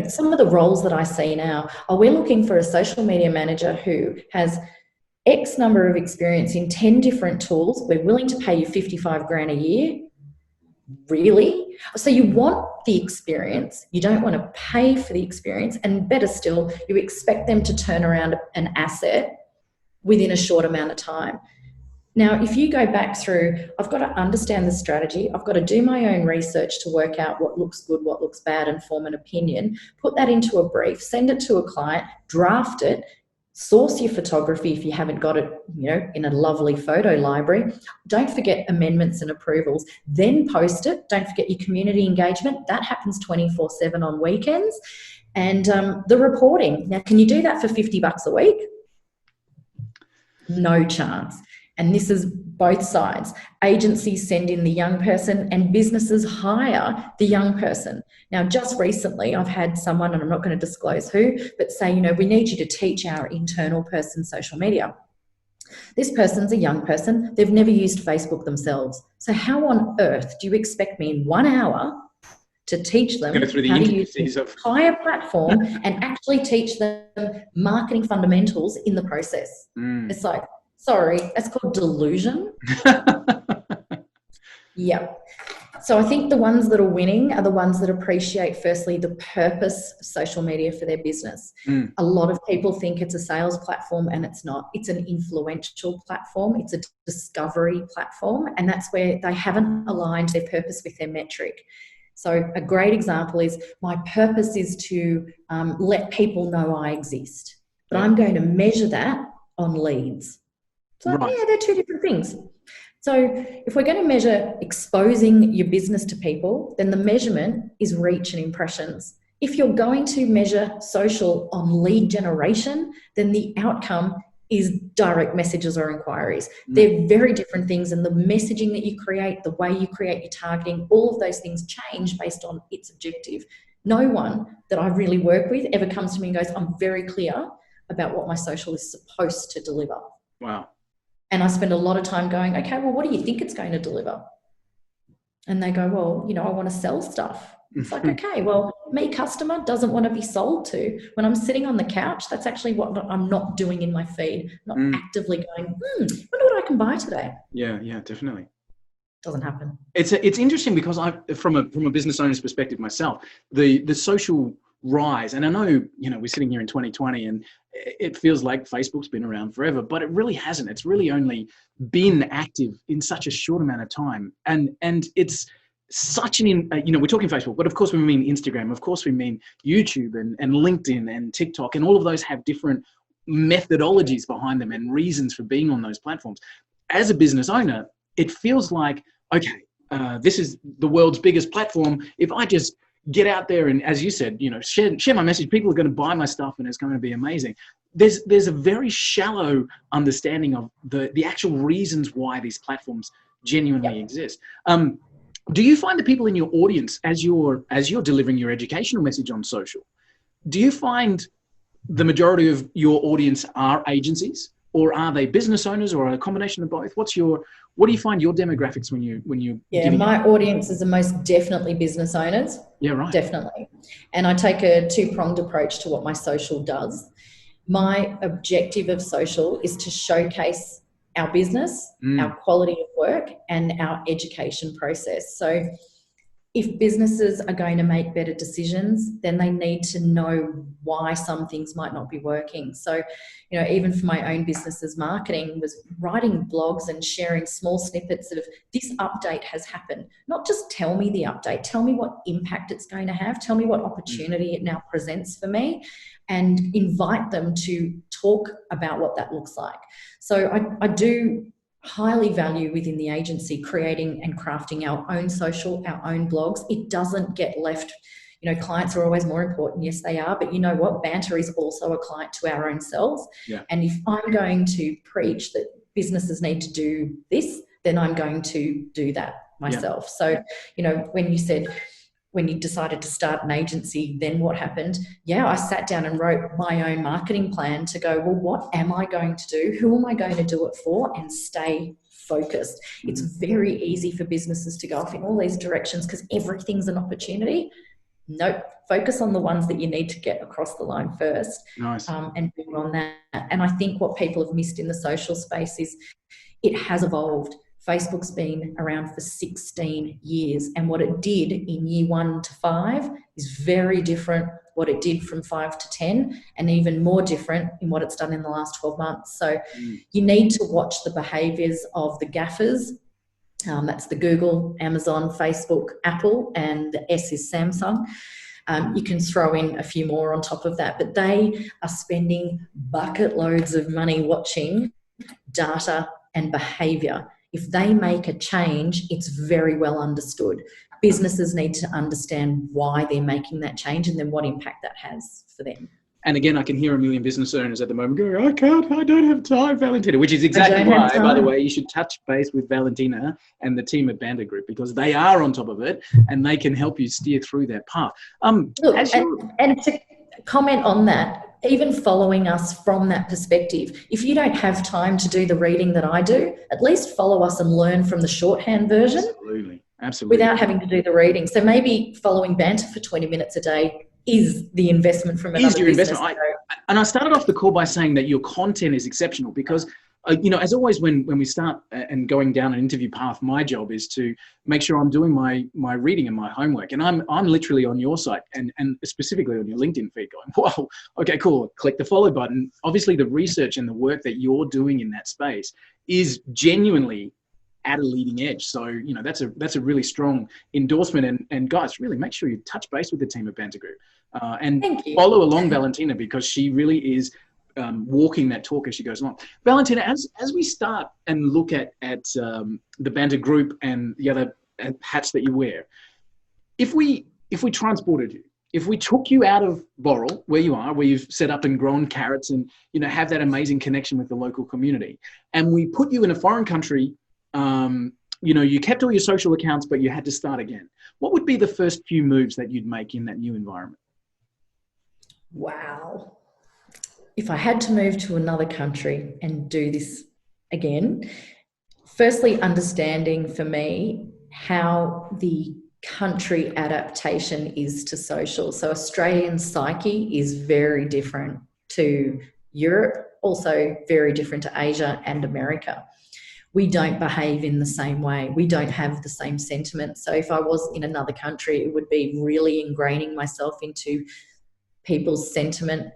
Speaker 2: Some of the roles that I see now are, we're looking for a social media manager who has X number of experience in 10 different tools. We're willing to pay you 55 grand a year. Really? So you want the experience, you don't want to pay for the experience, and better still, you expect them to turn around an asset within a short amount of time. Now, if you go back through, I've got to understand the strategy, I've got to do my own research to work out what looks good, what looks bad, and form an opinion, put that into a brief, send it to a client, draft it, source your photography if you haven't got it, in a lovely photo library. Don't forget amendments and approvals, then post it. Don't forget your community engagement. That happens 24/7 on weekends. And the reporting. Now, can you do that for $50 a week? No chance. And this is both sides. Agencies send in the young person and businesses hire the young person. Now, just recently, I've had someone, and I'm not going to disclose who, but say, we need you to teach our internal person social media. This person's a young person. They've never used Facebook themselves. So how on earth do you expect me in 1 hour to teach them how to use the entire platform and actually teach them marketing fundamentals in the process? It's like, sorry, that's called delusion. Yeah. So I think the ones that are winning are the ones that appreciate, firstly, the purpose of social media for their business. A lot of people think it's a sales platform, and it's not. It's an influential platform. It's a discovery platform, and that's where they haven't aligned their purpose with their metric. So a great example is, my purpose is to let people know I exist, but I'm going to measure that on leads. So yeah, they're two different things. So if we're going to measure exposing your business to people, then the measurement is reach and impressions. If you're going to measure social on lead generation, then the outcome is direct messages or inquiries. They're very different things, and the messaging that you create, the way you create your targeting, all of those things change based on its objective. No one that I really work with ever comes to me and goes, I'm very clear about what my social is supposed to deliver.
Speaker 3: Wow.
Speaker 2: And I spend a lot of time going, okay, well, what do you think it's going to deliver? And they go, well, I want to sell stuff. It's like, okay, well, me, customer, doesn't want to be sold to. When I'm sitting on the couch, that's actually what I'm not doing in my feed, not actively going, wonder what I can buy today.
Speaker 3: Yeah, definitely.
Speaker 2: Doesn't happen.
Speaker 3: It's interesting because from a business owner's perspective myself, the social rise, and I know, we're sitting here in 2020 and it feels like Facebook's been around forever, but it really hasn't. It's really only been active in such a short amount of time. And it's such we're talking Facebook, but of course we mean Instagram, of course we mean YouTube and LinkedIn and TikTok, and all of those have different methodologies behind them and reasons for being on those platforms. As a business owner, it feels like, okay, this is the world's biggest platform. If I just get out there and, as you said, share my message, people are going to buy my stuff and it's going to be amazing. There's a very shallow understanding of the actual reasons why these platforms genuinely exist. Do you find the people in your audience, as you're delivering your educational message on social, do you find the majority of your audience are agencies, or are they business owners, or a combination of both? What do you find your demographics when you?
Speaker 2: Yeah, my audience is the most definitely business owners.
Speaker 3: Yeah, right.
Speaker 2: Definitely. And I take a two-pronged approach to what my social does. My objective of social is to showcase our business, our quality of work, and our education process. So if businesses are going to make better decisions, then they need to know why some things might not be working. So, even for my own business's marketing, was writing blogs and sharing small snippets of this update has happened. Not just tell me the update, tell me what impact it's going to have, tell me what opportunity it now presents for me, and invite them to talk about what that looks like. So I do highly value within the agency creating and crafting our own social, our own blogs. It doesn't get left, clients are always more important. Yes, they are. But you know what? Banter is also a client to our own selves.
Speaker 3: Yeah.
Speaker 2: And if I'm going to preach that businesses need to do this, then I'm going to do that myself. So, when you said, when you decided to start an agency, then what happened? Yeah, I sat down and wrote my own marketing plan to go, well, what am I going to do? Who am I going to do it for? And stay focused. It's very easy for businesses to go off in all these directions because everything's an opportunity. Nope. Focus on the ones that you need to get across the line first.
Speaker 3: Nice.
Speaker 2: And build on that. And I think what people have missed in the social space is it has evolved. Facebook's been around for 16 years, and what it did in year 1 to 5 is very different what it did from 5 to 10, and even more different in what it's done in the last 12 months. So you need to watch the behaviours of the gaffers. That's the Google, Amazon, Facebook, Apple, and the S is Samsung. You can throw in a few more on top of that, but they are spending bucket loads of money watching data and behaviour. If they make a change, it's very well understood. Businesses need to understand why they're making that change and then what impact that has for them.
Speaker 3: And again, I can hear a million business owners at the moment going, I don't have time, Valentina, which is exactly why, by the way, you should touch base with Valentina and the team at Banter Group, because they are on top of it and they can help you steer through that path.
Speaker 2: Look, and to comment on that, even following us from that perspective, if you don't have time to do the reading that I do, at least follow us and learn from the shorthand version.
Speaker 3: Absolutely.
Speaker 2: Without having to do the reading. So maybe following Banter for 20 minutes a day is the investment from another business.
Speaker 3: And I started off the call by saying that your content is exceptional because, as always, when we start and going down an interview path, my job is to make sure I'm doing my reading and my homework. And I'm literally on your site and specifically on your LinkedIn feed going, wow, okay, cool. Click the follow button. Obviously, the research and the work that you're doing in that space is genuinely at a leading edge. So, that's a really strong endorsement. And guys, really make sure you touch base with the team at Banter Group and follow along Valentina, because she really is walking that talk as she goes along. Valentina, as we start and look at the Banter Group and the other hats that you wear, if we transported you, if we took you out of Boral, where you are, where you've set up and grown carrots and, have that amazing connection with the local community, and we put you in a foreign country, you kept all your social accounts, but you had to start again, what would be the first few moves that you'd make in that new environment?
Speaker 2: Wow. If I had to move to another country and do this again, firstly, understanding for me how the country adaptation is to social. So Australian psyche is very different to Europe, also very different to Asia and America. We don't behave in the same way. We don't have the same sentiments. So if I was in another country, it would be really ingraining myself into people's sentiment,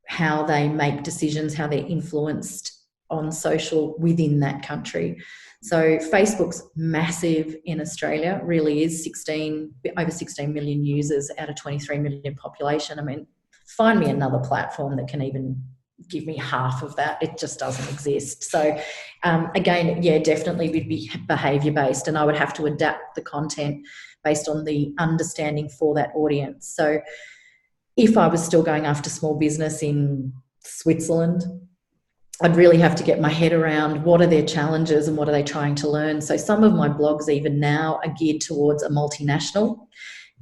Speaker 2: how they make decisions, how they're influenced on social within that country. So Facebook's massive in Australia, really is over 16 million users out of 23 million population. I mean, find me another platform that can even give me half of that. It just doesn't exist. So again, yeah, definitely would be behaviour based, and I would have to adapt the content based on the understanding for that audience. So if I was still going after small business in Switzerland, I'd really have to get my head around what are their challenges and what are they trying to learn. So some of my blogs even now are geared towards a multinational,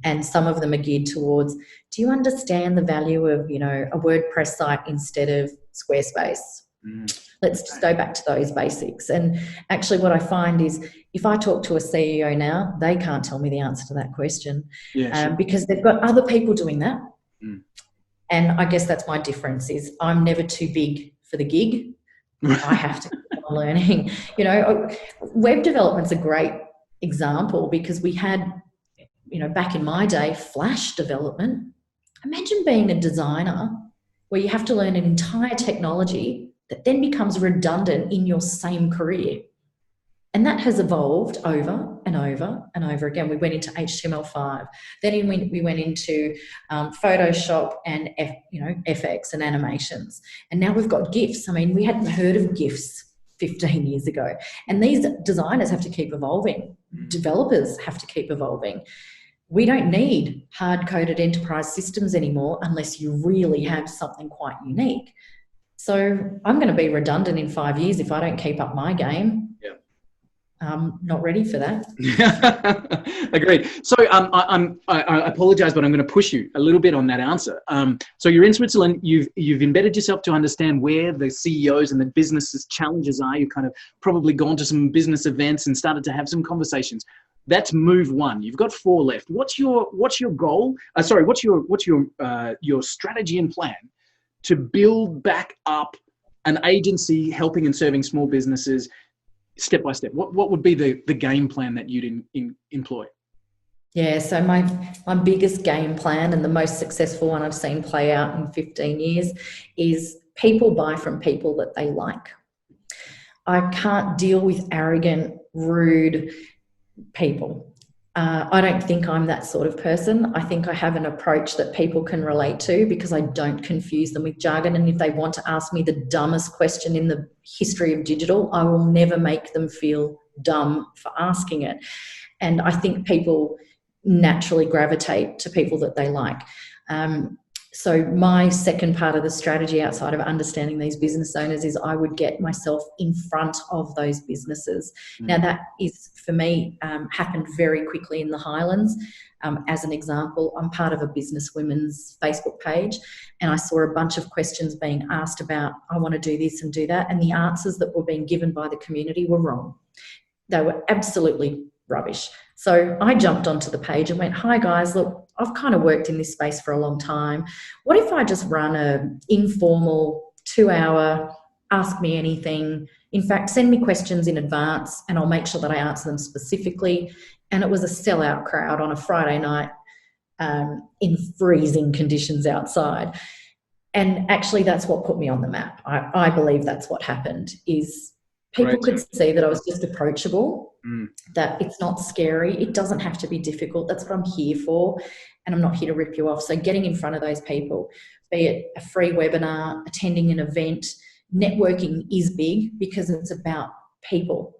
Speaker 2: and some of them are geared towards, do you understand the value of, a WordPress site instead of Squarespace? Let's just go back to those basics. And actually what I find is if I talk to a CEO now, they can't tell me the answer to that question because they've got other people doing that. And I guess that's my difference is I'm never too big for the gig. I have to keep on learning. Web development's a great example because we had, back in my day, Flash development. Imagine being a designer where you have to learn an entire technology that then becomes redundant in your same career. And that has evolved over and over and over again. We went into HTML5. Then we went into Photoshop and FX and animations. And now we've got GIFs. I mean, we hadn't heard of GIFs 15 years ago. And these designers have to keep evolving. Developers have to keep evolving. We don't need hard-coded enterprise systems anymore unless you really have something quite unique. So I'm going to be redundant in 5 years if I don't keep up my game.
Speaker 3: Yeah.
Speaker 2: I'm not ready for that.
Speaker 3: Agreed. So I apologise, but I'm going to push you a little bit on that answer. So you're in Switzerland. You've embedded yourself to understand where the CEOs and the businesses' challenges are. You've kind of probably gone to some business events and started to have some conversations. That's move one. You've got 4 left. What's your goal? What's your strategy and plan to build back up an agency helping and serving small businesses step by step? What would be the game plan that you'd employ?
Speaker 2: Yeah, so my biggest game plan, and the most successful one I've seen play out in 15 years, is people buy from people that they like. I can't deal with arrogant, rude people. I don't think I'm that sort of person. I think I have an approach that people can relate to because I don't confuse them with jargon. And if they want to ask me the dumbest question in the history of digital, I will never make them feel dumb for asking it. And I think people naturally gravitate to people that they like. So my second part of the strategy outside of understanding these business owners is I would get myself in front of those businesses. Now that is, for me, happened very quickly in the Highlands. As an example, I'm part of a business women's Facebook page, and I saw a bunch of questions being asked about, I want to do this and do that, and the answers that were being given by the community were wrong. They were absolutely rubbish. So I jumped onto the page and went, hi guys, look, I've kind of worked in this space for a long time. What if I just run an informal 2-hour ask me anything? In fact, send me questions in advance and I'll make sure that I answer them specifically. And it was a sellout crowd on a Friday night in freezing conditions outside. And actually that's what put me on the map. I believe that's what happened, is people could see that I was just approachable, that it's not scary. It doesn't have to be difficult. That's what I'm here for. And I'm not here to rip you off. So getting in front of those people, be it a free webinar, attending an event, networking is big because it's about people.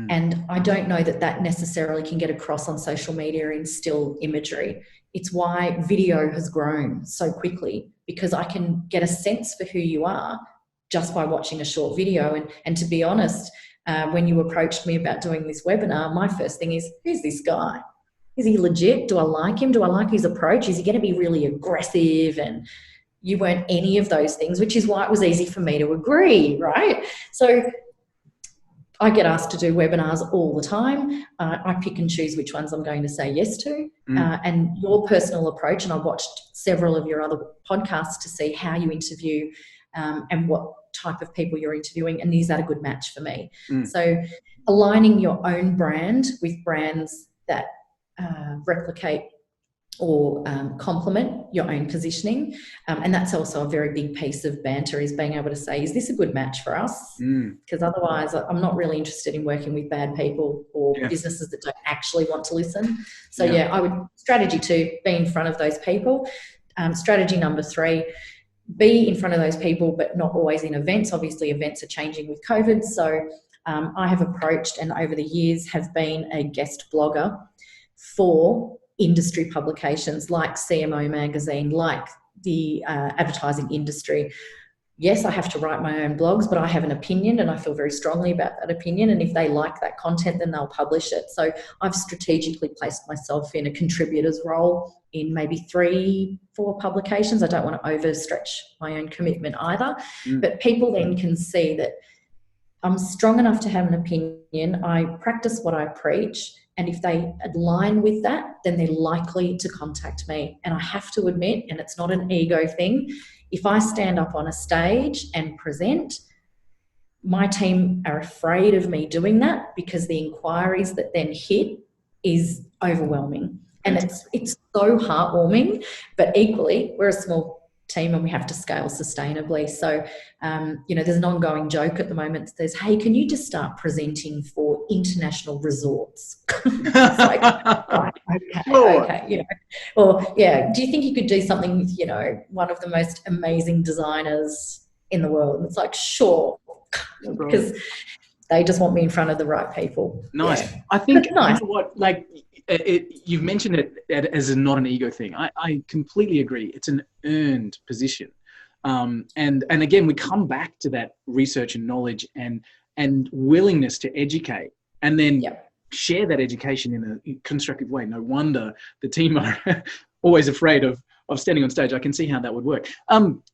Speaker 2: And I don't know that necessarily can get across on social media in still imagery. It's why video has grown so quickly, because I can get a sense for who you are just by watching a short video. And to be honest, when you approached me about doing this webinar, my first thing is, who's this guy? Is he legit? Do I like him? Do I like his approach? Is he going to be really aggressive? And you weren't any of those things, which is why it was easy for me to agree, right? So I get asked to do webinars all the time. I pick and choose which ones I'm going to say yes to. And your personal approach, and I watched several of your other podcasts to see how you interview and what type of people you're interviewing, and is that a good match for me? So aligning your own brand with brands that replicate or complement your own positioning, and that's also a very big piece of Banter, is being able to say, is this a good match for us? Because otherwise I'm not really interested in working with bad people or businesses that don't actually want to listen. So I would, strategy 2, be in front of those people. Strategy number 3, be in front of those people, but not always in events. Obviously, events are changing with COVID. So I have approached, and over the years have been a guest blogger for industry publications like CMO Magazine, like the advertising industry. Yes, I have to write my own blogs, but I have an opinion and I feel very strongly about that opinion. And if they like that content, then they'll publish it. So I've strategically placed myself in a contributor's role in maybe 3-4 publications. I don't want to overstretch my own commitment either. But people then can see that I'm strong enough to have an opinion. I practice what I preach. And if they align with that, then they're likely to contact me. And I have to admit, and it's not an ego thing, if I stand up on a stage and present, my team are afraid of me doing that because the inquiries that then hit is overwhelming. And it's so heartwarming, but equally, we're a small team and we have to scale sustainably. So, there's an ongoing joke at the moment that says, hey, can you just start presenting for international resorts? It's like, right, okay. Or, do you think you could do something with, one of the most amazing designers in the world? And it's like, sure, because They just want me in front of the right people.
Speaker 3: Nice.
Speaker 2: Yeah.
Speaker 3: I think,
Speaker 2: nice.
Speaker 3: You know what, like, you've mentioned it as not an ego thing. I completely agree. It's an earned position. And again, we come back to that research and knowledge and willingness to educate, and then share that education in a constructive way. No wonder the team are always afraid of standing on stage. I can see how that would work.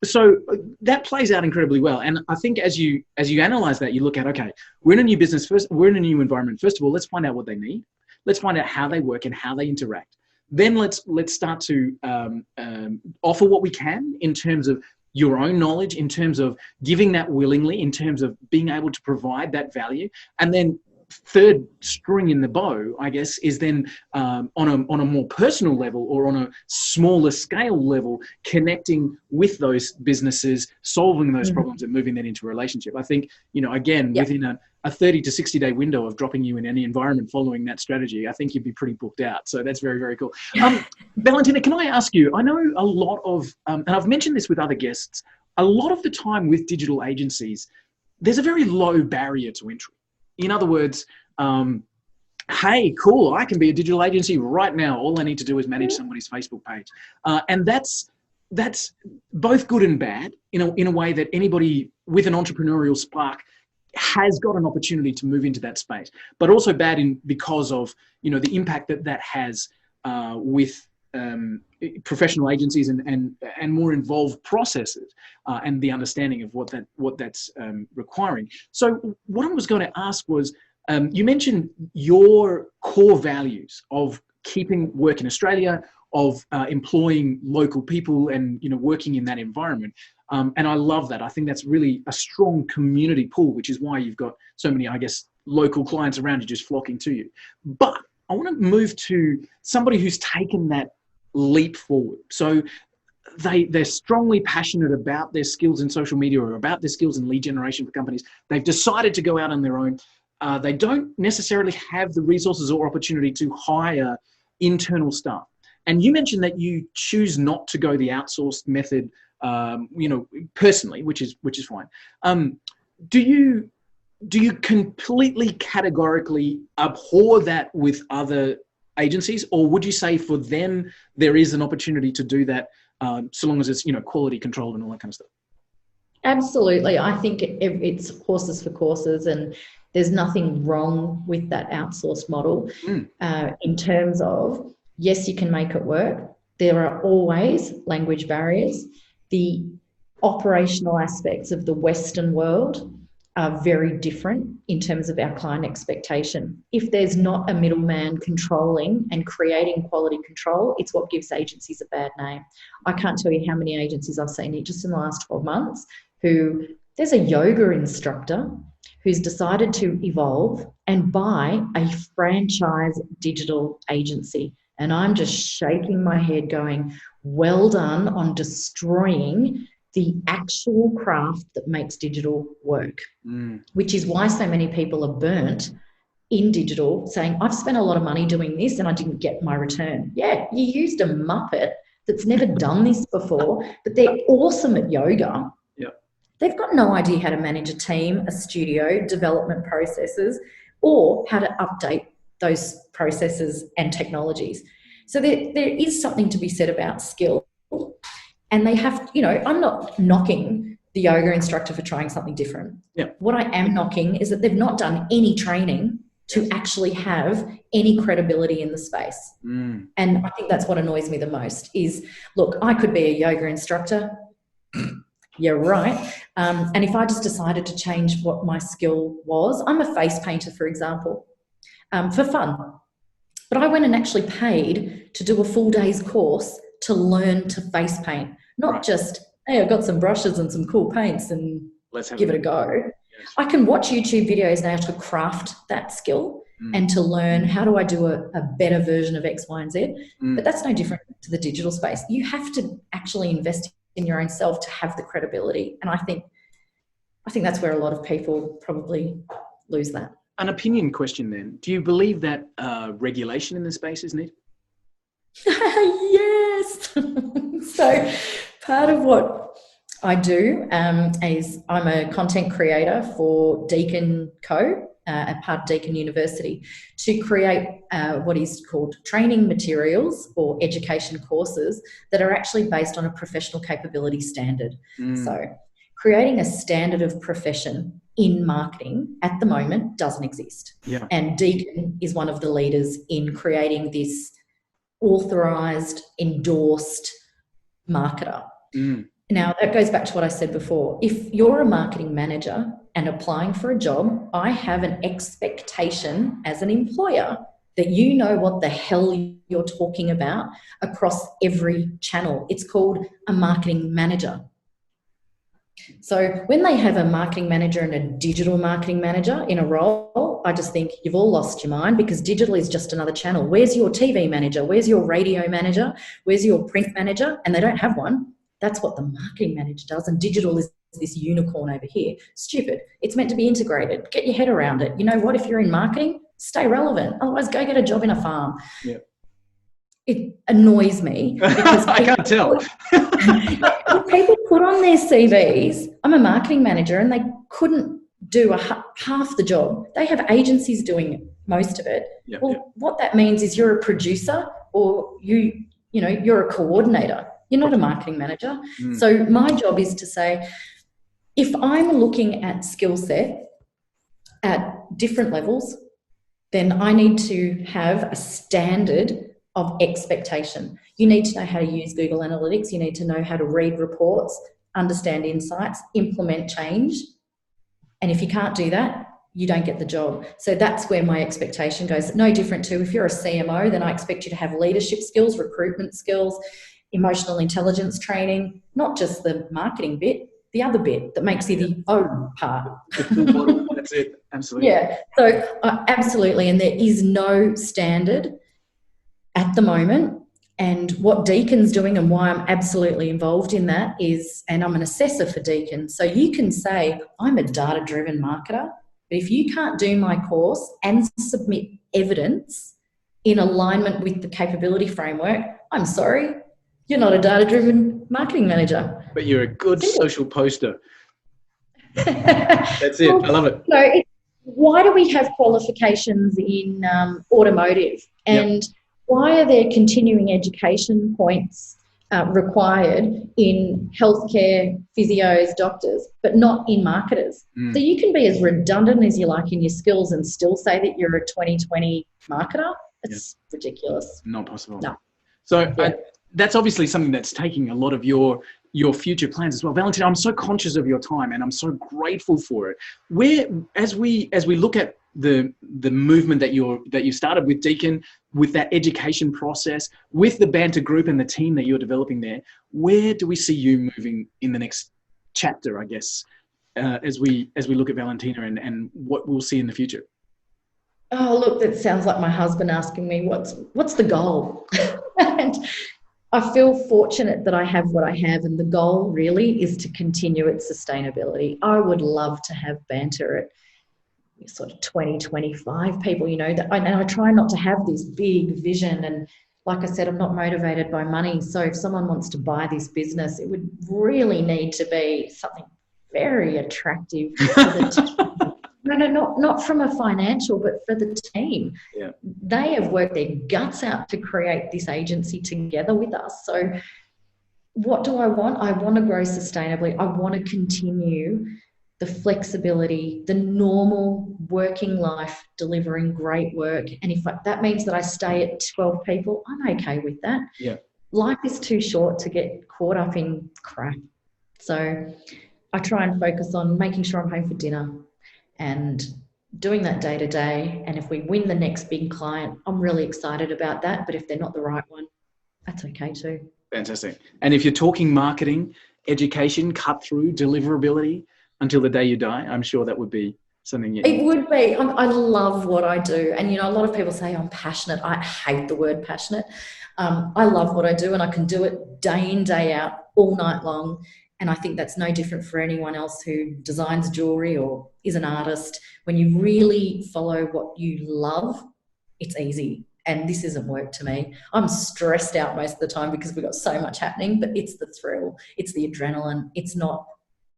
Speaker 3: So that plays out incredibly well. And I think as you analyze that, you look at, okay, we're in a new business first, we're in a new environment. First of all, let's find out what they need. Let's find out how they work and how they interact. Then let's start to offer what we can in terms of your own knowledge, in terms of giving that willingly, in terms of being able to provide that value. And then third string in the bow, I guess, is then on a more personal level or on a smaller scale level, connecting with those businesses, solving those problems and moving that into a relationship. I think, again, within a 30 to 60 day window of dropping you in any environment following that strategy, I think you'd be pretty booked out. So that's very, very cool. Valentina, can I ask you, I know a lot of, and I've mentioned this with other guests, a lot of the time with digital agencies, there's a very low barrier to entry. In other words, hey, cool, I can be a digital agency right now. All I need to do is manage somebody's Facebook page. And that's both good and bad in a way that anybody with an entrepreneurial spark has got an opportunity to move into that space, but also bad because of, the impact that has with professional agencies and more involved processes and the understanding of what that's requiring. So what I was going to ask was, you mentioned your core values of keeping work in Australia, of employing local people and working in that environment. And I love that. I think that's really a strong community pull, which is why you've got so many, I guess, local clients around you just flocking to you. But I want to move to somebody who's taken that leap forward. So they're strongly passionate about their skills in social media or about their skills in lead generation for companies. They've decided to go out on their own. They don't necessarily have the resources or opportunity to hire internal staff. And you mentioned that you choose not to go the outsourced method, personally, which is fine. Do you completely categorically abhor that with other agencies, or would you say for them there is an opportunity to do that, so long as it's quality controlled and all that kind of stuff?
Speaker 2: Absolutely. I think it's horses for courses, and there's nothing wrong with that outsourced model. In terms of, yes, you can make it work. There are always language barriers. The operational aspects of the Western world are very different in terms of our client expectation. If there's not a middleman controlling and creating quality control, it's what gives agencies a bad name. I can't tell you how many agencies I've seen just in the last 12 months there's a yoga instructor who's decided to evolve and buy a franchise digital agency. And I'm just shaking my head going, well done on destroying the actual craft that makes digital work, which is why so many people are burnt in digital saying, I've spent a lot of money doing this and I didn't get my return. Yeah, you used a Muppet that's never done this before, but they're awesome at yoga. They've got no idea how to manage a team, a studio, development processes, or how to update those processes and technologies. So there is something to be said about skill. And they have, I'm not knocking the yoga instructor for trying something different. What I am knocking is that they've not done any training to actually have any credibility in the space. And I think that's what annoys me the most is, look, I could be a yoga instructor. Yeah, right. And if I just decided to change what my skill was, I'm a face painter, for example, for fun. But I went and actually paid to do a full day's course to learn to face paint, not just, hey, I've got some brushes and some cool paints and let's give it a go. Yes. I can watch YouTube videos now to craft that skill and to learn how do I do a better version of X, Y, and Z. But that's no different to the digital space. You have to actually invest in your own self to have the credibility. And I think that's where a lot of people probably lose that.
Speaker 3: An opinion question then. Do you believe that regulation in this space is needed?
Speaker 2: Yes. So part of what I do. I'm a content creator for Deakin Co., a part of Deakin University, to create what is called training materials or education courses that are actually based on a professional capability standard. So creating a standard of profession in marketing at the moment doesn't exist.
Speaker 3: Yeah.
Speaker 2: And Deakin is one of the leaders in creating this authorised, endorsed marketer. Now, that goes back to what I said before. If you're a marketing manager and applying for a job, I have an expectation as an employer that you know what the hell you're talking about across every channel. It's called a marketing manager. So when they have a marketing manager and a digital marketing manager in a role, I just think you've all lost your mind, because digital is just another channel. Where's your TV manager? Where's your radio manager? Where's your print manager? And they don't have one. That's what the marketing manager does. And digital is this unicorn over here. Stupid. It's meant to be integrated. Get your head around it. You know what? If you're in marketing, stay relevant. Otherwise, go get a job in a farm.
Speaker 3: Yeah.
Speaker 2: It annoys me because
Speaker 3: I can't tell.
Speaker 2: people put on their CVs, I'm a marketing manager, and they couldn't do half the job. They have agencies doing most of it. What that means is you're a producer, or you're a coordinator. You're not a marketing manager. So my job is to say, if I'm looking at skill set at different levels, then I need to have a standard of expectation. You need to know how to use Google Analytics. You need to know how to read reports, understand insights, implement change. And if you can't do that, you don't get the job. So that's where my expectation goes. No different to if you're a CMO, then I expect you to have leadership skills, recruitment skills, emotional intelligence training, not just the marketing bit, the other bit that makes you the O part.
Speaker 3: That's it. Absolutely.
Speaker 2: Yeah. So absolutely. And there is no standard at the moment. And what Deakin's doing, and why I'm absolutely involved in that, is, and I'm an assessor for Deakin. So you can say, I'm a data-driven marketer, but if you can't do my course and submit evidence in alignment with the capability framework, I'm sorry, you're not a data-driven marketing manager.
Speaker 3: But you're a good social poster. That's it. I love it.
Speaker 2: So why do we have qualifications in automotive? And why are there continuing education points required in healthcare, physios, doctors, but not in marketers? So you can be as redundant as you like in your skills and still say that you're a 2020 marketer. It's ridiculous.
Speaker 3: Not possible.
Speaker 2: No.
Speaker 3: So that's obviously something that's taking a lot of your future plans as well. Valentina, I'm so conscious of your time and I'm so grateful for it. As we look at the movement that you started with Deakin, with that education process, with the Banter group and the team that you're developing there, where do we see you moving in the next chapter, I guess, as we look at Valentina and what we'll see in the future?
Speaker 2: Oh, look, that sounds like my husband asking me what's the goal? And I feel fortunate that I have what I have, and the goal really is to continue its sustainability. I would love to have Banter at sort of 20, 25 people, and I try not to have this big vision. And like I said, I'm not motivated by money. So if someone wants to buy this business, it would really need to be something very attractive for the team. No, not from a financial, but for the team.
Speaker 3: Yeah.
Speaker 2: They have worked their guts out to create this agency together with us. So what do I want? I want to grow sustainably. I want to continue the flexibility, the normal working life, delivering great work. And if that means that I stay at 12 people, I'm okay with that.
Speaker 3: Yeah.
Speaker 2: Life is too short to get caught up in crap. So I try and focus on making sure I'm home for dinner and doing that day to day. And if we win the next big client, I'm really excited about that. But if they're not the right one, that's okay too.
Speaker 3: Fantastic. And if you're talking marketing, education, cut through, deliverability until the day you die, I'm sure that would be something.
Speaker 2: It would be. I love what I do. And, a lot of people say I'm passionate. I hate the word passionate. I love what I do, and I can do it day in, day out, all night long. And I think that's no different for anyone else who designs jewelry or is an artist. When you really follow what you love, it's easy. and this isn't work to me. I'm stressed out most of the time because we've got so much happening, but it's the thrill, it's the adrenaline, it's not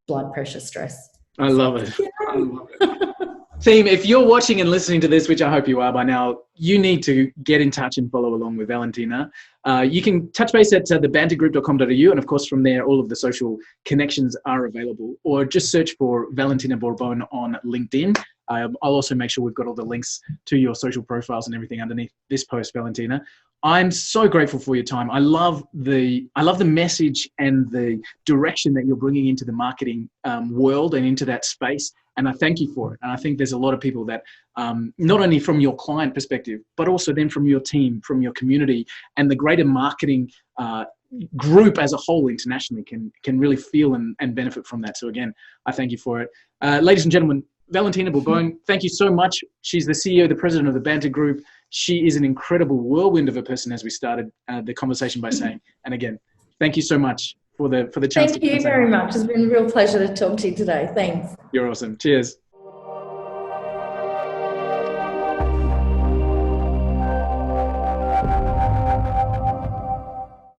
Speaker 2: blood pressure stress.
Speaker 3: I love it. I love it. Team, if you're watching and listening to this, which I hope you are by now, you need to get in touch and follow along with Valentina. You can touch base at thebantergroup.com.au, and of course from there all of the social connections are available, or just search for Valentina Borbone on LinkedIn. I'll also make sure we've got all the links to your social profiles and everything underneath this post, Valentina. I'm so grateful for your time. I love the message and the direction that you're bringing into the marketing world and into that space. And I thank you for it. And I think there's a lot of people that not only from your client perspective, but also then from your team, from your community, and the greater marketing group as a whole internationally can really feel and benefit from that. So again, I thank you for it. Ladies and gentlemen, Valentina Borbone, thank you so much. She's the CEO, the president of the Banter Group. She is an incredible whirlwind of a person, as we started the conversation by saying. And again, thank you so much for the chance.
Speaker 2: Thank you very much. It's been a real pleasure to talk to you today. Thanks.
Speaker 3: You're awesome. Cheers.